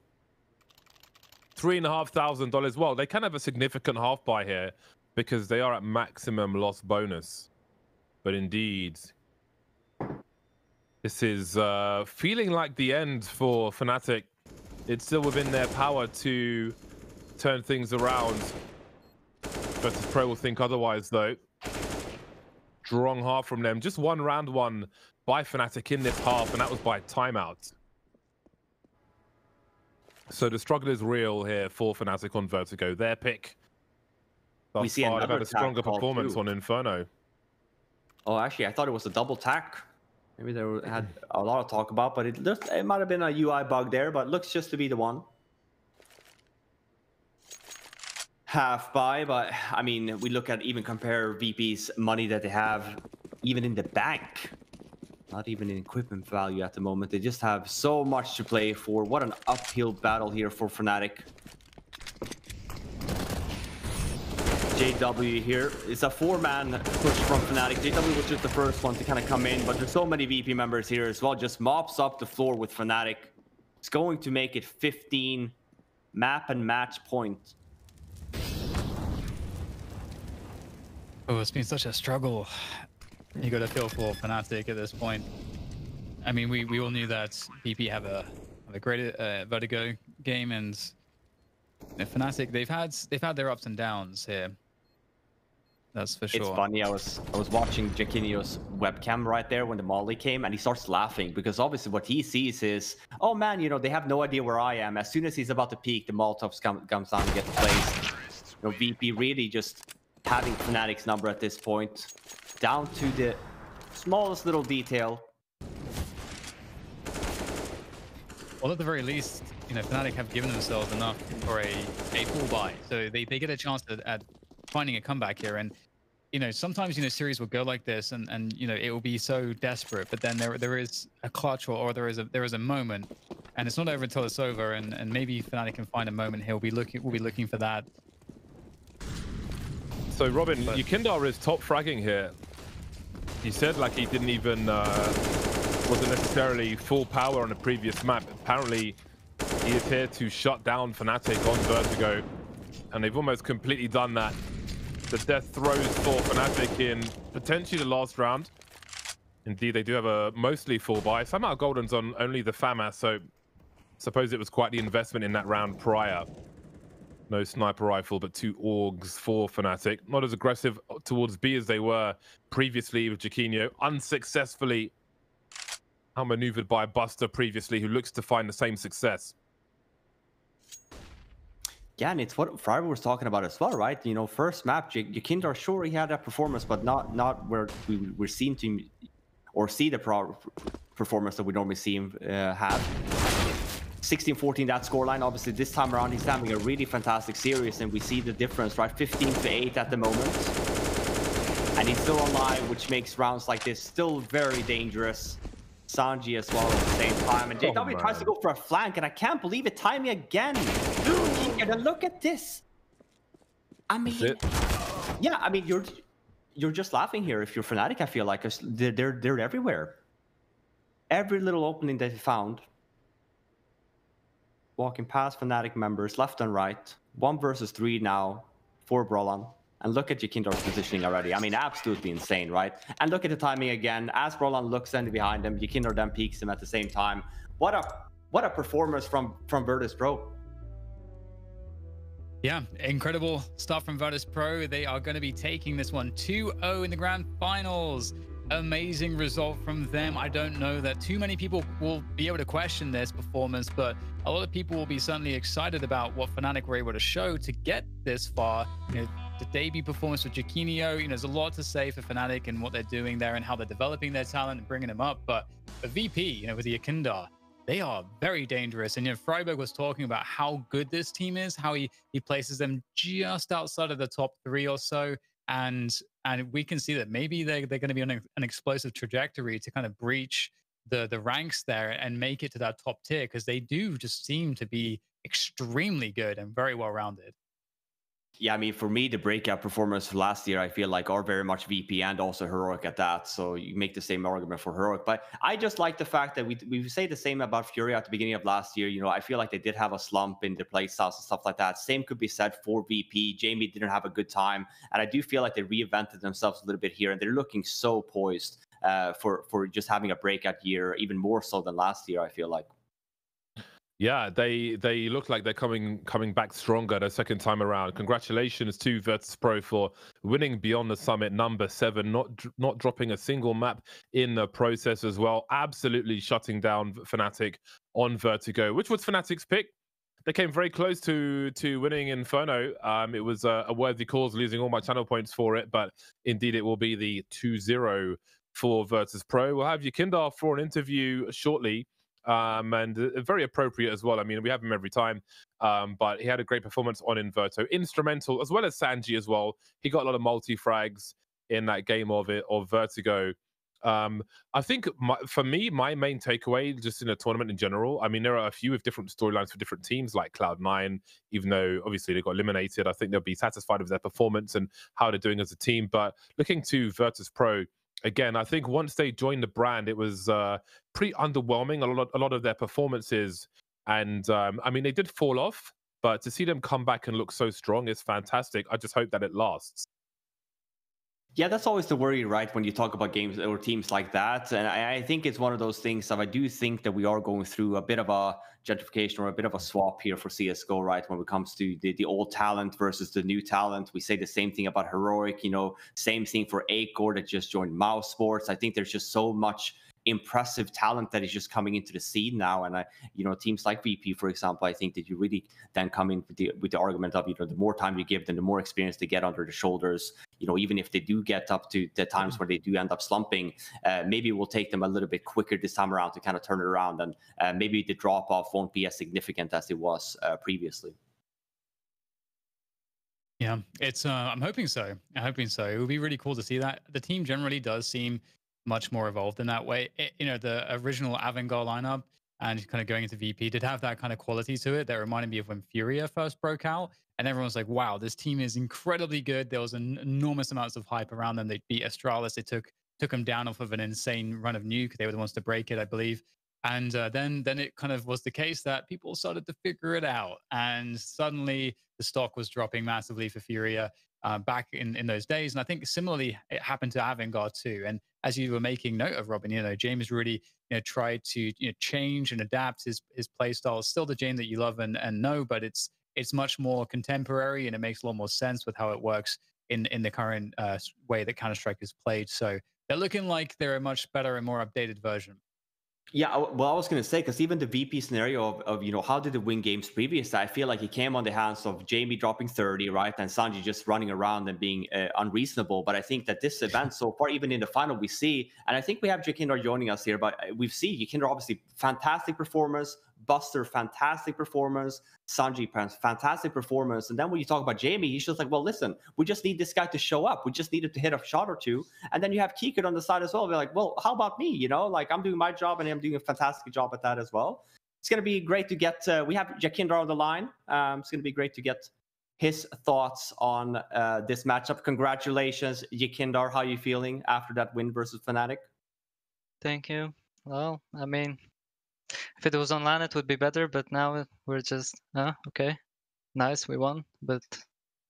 Speaker 2: $3,500. Well, they can have a significant half buy here. because they are at maximum loss bonus. But indeed, this is feeling like the end for Fnatic. It's still within their power to turn things around. Virtus.pro will think otherwise, though. Strong half from them. Just one round won by Fnatic in this half, and that was by timeout. So the struggle is real here for Fnatic on Vertigo. Their pick.
Speaker 1: We see
Speaker 2: they've had a stronger performance
Speaker 1: too
Speaker 2: on Inferno.
Speaker 1: Oh, actually, I thought it was a double tack. Maybe they had a lot of talk about, but it might have been a UI bug there, but looks just to be the one. Half buy, but I mean, we look at even compare VP's money that they have, even in the bank. Not even in equipment value at the moment. They just have so much to play for. What an uphill battle here for Fnatic. JW here. It's a 4-man push from Fnatic. JW was just the first one to kind of come in, but there's so many VP members here as well. Just mops up the floor with Fnatic. It's going to make it 15 map and match points.
Speaker 3: Oh, it's been such a struggle. You got to feel for Fnatic at this point. I mean, we all knew that VP have a great Vertigo game, and Fnatic they've had their ups and downs here. That's for sure.
Speaker 1: It's funny. I was watching Jaquinho's webcam right there when the Molly came, and he starts laughing because obviously what he sees is, oh man, you know, they have no idea where I am. As soon as he's about to peek, the Molotovs comes down and gets placed. You know, VP really just having Fnatic's number at this point, down to the smallest little detail.
Speaker 3: Well, at the very least, you know, Fnatic have given themselves enough for a full buy, so they get a chance at finding a comeback here. And you know, sometimes, you know, series will go like this, and you know, it will be so desperate, but then there is a clutch, or there is a moment, and it's not over until it's over. And maybe Fnatic can find a moment here. We'll be looking for that.
Speaker 2: So Robin, Yukindar is top fragging here. He said like he didn't even wasn't necessarily full power on the previous map. Apparently, he is here to shut down Fnatic on Vertigo, and they've almost completely done that. The death throws for Fnatic in potentially the last round. Indeed, they do have a mostly full buy. Somehow Golden's on only the FAMAS, so suppose it was quite the investment in that round prior. No sniper rifle, but 2 AUGs for Fnatic. Not as aggressive towards B as they were previously with Jaquinho. Unsuccessfully outmaneuvered by Buster previously, who looks to find the same success.
Speaker 1: Yeah, and it's what Friar was talking about as well, right? You know, first map, Yukindar, sure, he had that performance, but not where we're seeing to or see the performance that we normally see him have. 16-14 that scoreline. Obviously, this time around, he's having a really fantastic series, and we see the difference, right? 15-8 at the moment. And he's still alive, which makes rounds like this still very dangerous. Sanji as well at the same time. And JW tries to go for a flank, and I can't believe it. Timing again. Dude, look at this. I mean, yeah, I mean, you're just laughing here if you're Fnatic, I feel like. They're everywhere. Every little opening that he found. Walking past Fnatic members left and right. 1 versus 3 now for Brolan. And look at Jaquindar's positioning already. I mean, absolutely insane, right? And look at the timing again. As Brolan looks in behind him, Jaquindar then peeks him at the same time. What a performance from Virtus.pro.
Speaker 3: Yeah, incredible stuff from Virtus.pro. They are going to be taking this one 2-0 in the grand finals. Amazing result from them. I don't know that too many people will be able to question this performance, but a lot of people will be certainly excited about what Fnatic were able to show to get this far. You know, the debut performance with Jaquinho, you know, there's a lot to say for Fnatic and what they're doing there and how they're developing their talent and bringing them up. But the VP, you know, with the Yukindar, they are very dangerous. And, you know, Freiburg was talking about how good this team is, how he places them just outside of the top 3 or so. And we can see that maybe they're going to be on an explosive trajectory to kind of breach the ranks there and make it to that top tier, because they do just seem to be extremely good and very well-rounded.
Speaker 1: Yeah, I mean, for me, the breakout performance last year, I feel like are very much VP and also Heroic at that. So you make the same argument for Heroic. But I just like the fact that we say the same about Fury at the beginning of last year. You know, I feel like they did have a slump in their play styles and stuff like that. Same could be said for VP. Jamie didn't have a good time. And I do feel like they reinvented themselves a little bit here. And they're looking so poised for just having a breakout year, even more so than last year, I feel like.
Speaker 2: Yeah, they look like they're coming back stronger the second time around. Congratulations to Virtus.pro for winning Beyond the Summit number 7, not dropping a single map in the process as well. Absolutely shutting down Fnatic on Vertigo, which was Fnatic's pick. They came very close to winning Inferno. It was a worthy cause, losing all my channel points for it, but indeed it will be the 2-0 for Virtus.pro. We'll have Yakindar for an interview shortly. And very appropriate as well. I mean, we have him every time, but he had a great performance on Inverto, instrumental, as well as Sanji as well. He got a lot of multi-frags in that game of Vertigo. I think for me, my main takeaway just in a tournament in general, I mean, there are a few with different storylines for different teams like Cloud9, even though obviously they got eliminated. I think they'll be satisfied with their performance and how they're doing as a team. But looking to Virtus.pro, again, I think once they joined the brand, it was pretty underwhelming, a lot of their performances. And I mean, they did fall off, but to see them come back and look so strong is fantastic. I just hope that it lasts.
Speaker 1: Yeah, that's always the worry, right? When you talk about games or teams like that. And I think it's one of those things that I do think that we are going through a bit of a gentrification or a bit of a swap here for CSGO, right? When it comes to the old talent versus the new talent. We say the same thing about Heroic, you know, same thing for Acor that just joined Mouse Sports. I think there's just so much impressive talent that is just coming into the scene now. And teams like VP, for example, I think that you really then come in with the argument of, the more time you give them, the more experience they get under the shoulders. Even if they do get up to the times where they do end up slumping, maybe it will take them a little bit quicker this time around to kind of turn it around. And maybe the drop off won't be as significant as it was previously.
Speaker 3: Yeah, it's. I'm hoping so. It would be really cool to see that. The team generally does seem much more evolved in that way. The original Avangard lineup and kind of going into VP did have that kind of quality to it that reminded me of when Furia first broke out, and everyone was like, wow, this team is incredibly good. There was an enormous amounts of hype around them. They beat Astralis. They took them down off of an insane run of Nuke. They were the ones to break it, I believe. And then it kind of was the case that people started to figure it out, and suddenly the stock was dropping massively for Furia back in those days. And I think similarly it happened to Avangard too. And as you were making note of, Robin, James really tried to change and adapt his play style. It's still the James that you love and know, but it's much more contemporary, and it makes a lot more sense with how it works in the current way that Counter-Strike is played. So they're looking like they're a much better and more updated version.
Speaker 1: Yeah, well, I was going to say, because even the VP scenario of how did they win games previous, I feel like it came on the hands of Jamie dropping 30, right? And Sanji just running around and being unreasonable. But I think that this event so far, even in the final, we see, and I think we have Jakindar joining us here, but we've seen Jakindar obviously fantastic performance, Buster fantastic performance, Sanji fantastic performance. And then when you talk about Jamie, he's just like, well, listen, we just need this guy to show up. We just need him to hit a shot or two. And then you have Kikut on the side as well. They're like, well, how about me? Like I'm doing my job and I'm doing a fantastic job at that as well. It's going to be great to get, we have Jakindar on the line. It's going to be great to get his thoughts on this matchup. Congratulations, Jakindar. How are you feeling after that win versus Fnatic?
Speaker 4: Thank you. Well, I mean, if it was online, it would be better, but now we're just, okay, nice, we won, but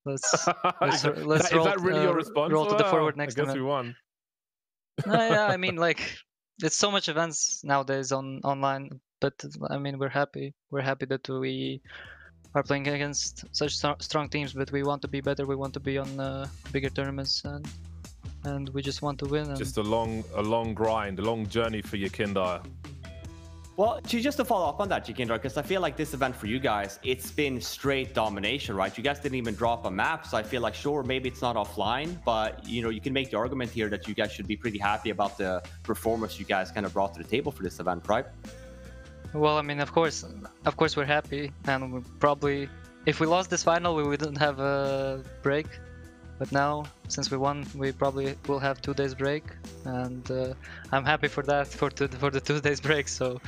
Speaker 4: let's roll,
Speaker 2: is that really your response?
Speaker 4: Roll to the forward next
Speaker 2: time. I
Speaker 4: guess
Speaker 2: we won.
Speaker 4: Yeah, I mean, like, it's so much events nowadays online, but I mean, we're happy that we are playing against such strong teams, but we want to be better. We want to be on bigger tournaments, and we just want to win.
Speaker 2: Just a long grind, a long journey for Jakindar.
Speaker 1: Well, just to follow up on that, Jakindar, because I feel like this event for you guys, it's been straight domination, right? You guys didn't even drop a map, so I feel like, sure, maybe it's not offline, but, you can make the argument here that you guys should be pretty happy about the performance you guys kind of brought to the table for this event, right?
Speaker 4: Well, I mean, of course we're happy, and we probably, if we lost this final, we wouldn't have a break. But now, since we won, we probably will have 2 days break, and I'm happy for that, for the 2 days break. So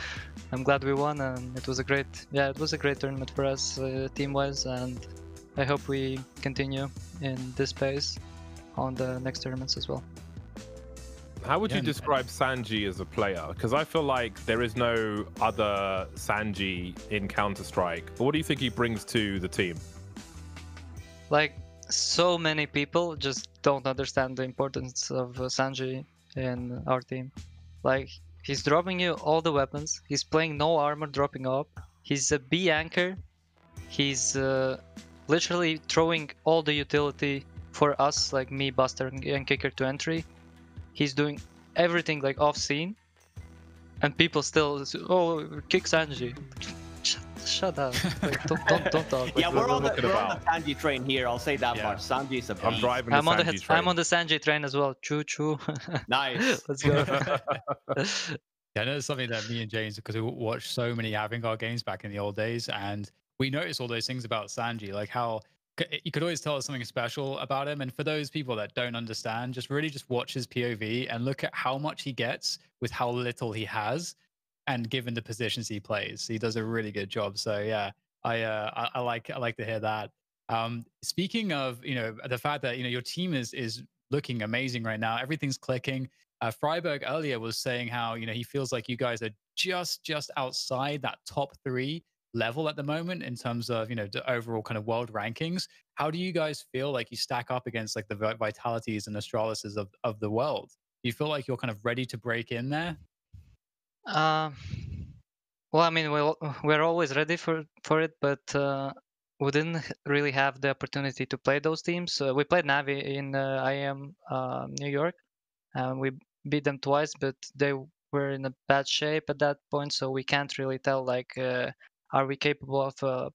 Speaker 4: I'm glad we won, and it was a great tournament for us team-wise, and I hope we continue in this pace on the next tournaments as well.
Speaker 2: How would you
Speaker 3: Yeah,
Speaker 2: describe Sanji as a player? Because I feel like there is no other Sanji in Counter-Strike. But what do you think he brings to the team?
Speaker 4: Like, so many people just don't understand the importance of Sanji in our team. Like, he's dropping you all the weapons. He's playing no armor, dropping up. He's a B anchor. He's literally throwing all the utility for us, like me, Buster, and Kicker to entry. He's doing everything like off scene, and people still kick Sanji. Shut up! Like, don't talk. Like,
Speaker 1: Yeah, we're on the
Speaker 2: about?
Speaker 1: Sanji train here. I'll say that
Speaker 3: Yeah.
Speaker 1: much. Sanji's a beast.
Speaker 2: I'm driving the
Speaker 4: I'm on
Speaker 2: Sanji train.
Speaker 4: I'm on the Sanji train as well. Choo choo.
Speaker 1: Nice.
Speaker 4: Let's go.
Speaker 3: Yeah, I know it's something that me and James, because we watched so many Avangard games back in the old days, and we noticed all those things about Sanji, like how you could always tell us something special about him. And for those people that don't understand, just really just watch his POV and look at how much he gets with how little he has, and given the positions he plays, he does a really good job. So yeah, I like to hear that. Speaking of, the fact that your team is looking amazing right now, everything's clicking. Freiberg earlier was saying how he feels like you guys are just outside that top 3 level at the moment in terms of the overall kind of world rankings. How do you guys feel like you stack up against like the Vitalities and Astralises of the world? Do you feel like you're kind of ready to break in there?
Speaker 4: Well, I mean, we're always ready for it, but we didn't really have the opportunity to play those teams. We played Navi in IM New York, and we beat them twice, but they were in a bad shape at that point, so we can't really tell like are we capable of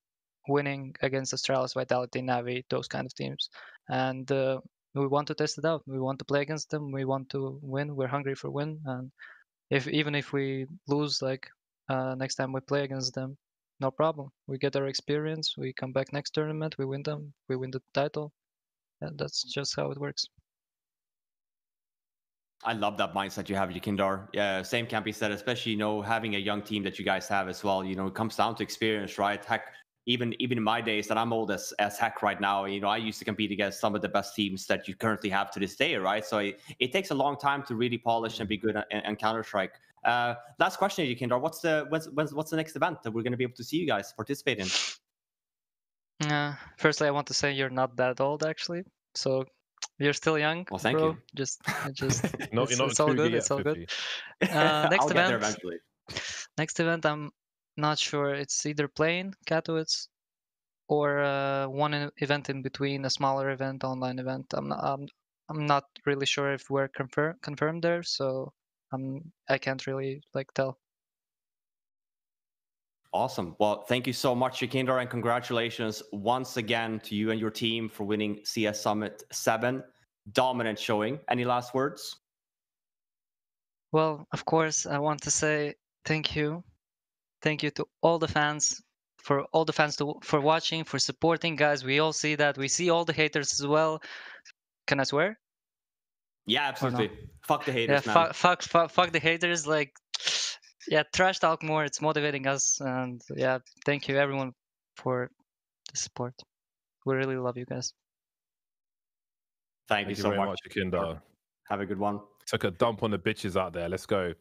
Speaker 4: winning against Astralis, Vitality, Navi, those kind of teams. And we want to test it out. We want to play against them. We want to win. We're hungry for win, and even if we lose, like next time we play against them, no problem. We get our experience. We come back next tournament. We win them. We win the title. And that's just how it works.
Speaker 1: I love that mindset you have, Yakindar. Yeah, same can be said, especially having a young team that you guys have as well. It comes down to experience, right? Heck, even in my days, that I'm old as heck right now. I used to compete against some of the best teams that you currently have to this day, right? So it takes a long time to really polish and be good in Counter-Strike. Last question, Yakindar. What's the next event that we're going to be able to see you guys participate in?
Speaker 4: Firstly, I want to say you're not that old, actually. So you're still young.
Speaker 1: Well, thank
Speaker 4: bro.
Speaker 1: you.
Speaker 4: Just
Speaker 2: It's
Speaker 4: all good. It's all good. Next
Speaker 1: I'll get there
Speaker 4: event.
Speaker 1: eventually.
Speaker 4: Next event, I'm not sure. It's either playing Katowice or one event in between, a smaller event, online event. I'm not really sure if we're confirmed there, so I can't really tell.
Speaker 1: Awesome. Well, thank you so much, Yakindar, and congratulations once again to you and your team for winning CS Summit 7. Dominant showing. Any last words?
Speaker 4: Well, of course, I want to say thank you. Thank you to all the fans, for watching, for supporting, guys. We all see that. We see all the haters as well. Can I swear?
Speaker 1: Yeah, absolutely.
Speaker 4: No?
Speaker 1: Fuck the haters, man.
Speaker 4: Fuck the haters. Yeah, trash talk more. It's motivating us. And yeah, thank you everyone for the support. We really love you guys.
Speaker 1: Thank you so
Speaker 2: very much, Yakindar.
Speaker 1: Have a good one.
Speaker 2: Took a dump on the bitches out there. Let's go.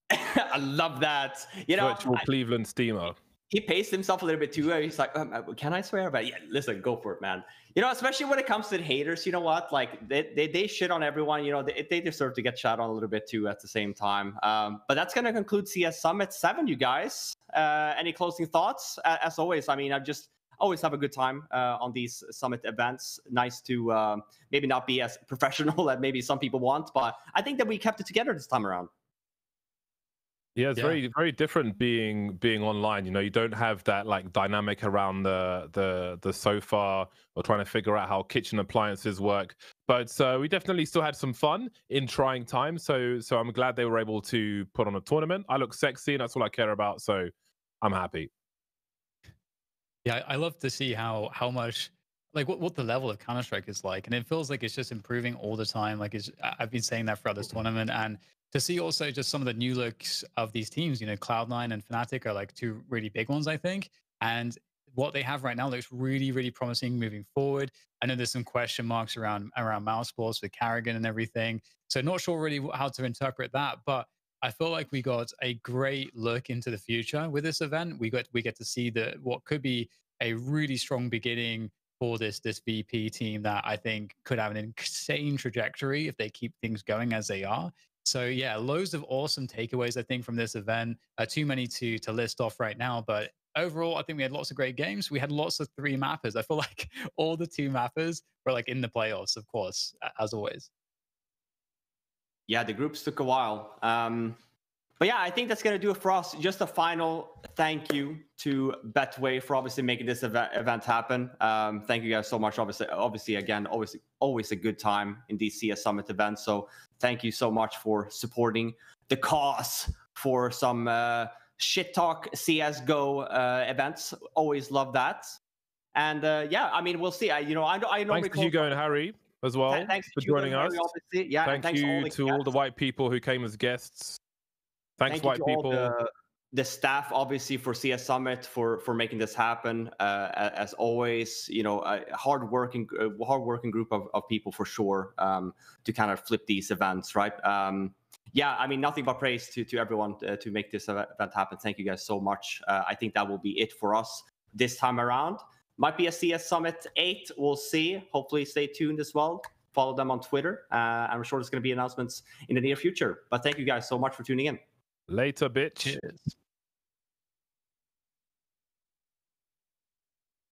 Speaker 1: I love that.
Speaker 2: Virtual Cleveland steamer.
Speaker 1: He paced himself a little bit too. He's like, can I swear? But yeah, listen, go for it, man. Especially when it comes to the haters, you know what? Like they shit on everyone. They deserve to get shot on a little bit too at the same time. But that's going to conclude CS Summit 7, you guys. Any closing thoughts? As always, I mean, I just always have a good time on these Summit events. Nice to maybe not be as professional as maybe some people want, but I think that we kept it together this time around.
Speaker 2: Yeah, it's very, very different being online. You don't have that like dynamic around the sofa or trying to figure out how kitchen appliances work. But we definitely still had some fun in trying times. So I'm glad they were able to put on a tournament. I look sexy, and that's all I care about. So I'm happy.
Speaker 3: Yeah, I love to see how much like what the level of Counter-Strike is like, and it feels like it's just improving all the time. Like I've been saying that throughout this tournament, and to see also just some of the new looks of these teams, Cloud9 and Fnatic are like 2 really big ones, I think. And what they have right now looks really, really promising moving forward. I know there's some question marks around mouse sports with Carrigan and everything. So not sure really how to interpret that, but I feel like we got a great look into the future with this event. We get to see what could be a really strong beginning for this VP team that I think could have an insane trajectory if they keep things going as they are. So yeah, loads of awesome takeaways I think from this event. Too many to list off right now, but overall I think we had lots of great games. We had lots of 3 mappers. I feel like all the 2 mappers were like in the playoffs, of course, as always.
Speaker 1: Yeah, the groups took a while. But yeah, I think that's going to do it for us. Just a final thank you to Betway for obviously making this event happen. Thank you guys so much. Obviously, again, always a good time in these CS Summit events. So thank you so much for supporting the cause for some shit talk CSGO events. Always love that. And yeah, I mean, we'll see. I know.
Speaker 2: Thanks to Hugo and Harry as well for joining us.
Speaker 1: Obviously. Yeah,
Speaker 2: thank you to all the white people who came as guests. Thanks, white people.
Speaker 1: The staff, obviously, for CS Summit for making this happen. As always, a hardworking group of people for sure to kind of flip these events, right? Yeah, I mean, nothing but praise to everyone to make this event happen. Thank you guys so much. I think that will be it for us this time around. Might be a CS Summit 8. We'll see. Hopefully, stay tuned as well. Follow them on Twitter. I'm sure there's going to be announcements in the near future. But thank you guys so much for tuning in.
Speaker 2: Later, bitch.
Speaker 3: Cheers.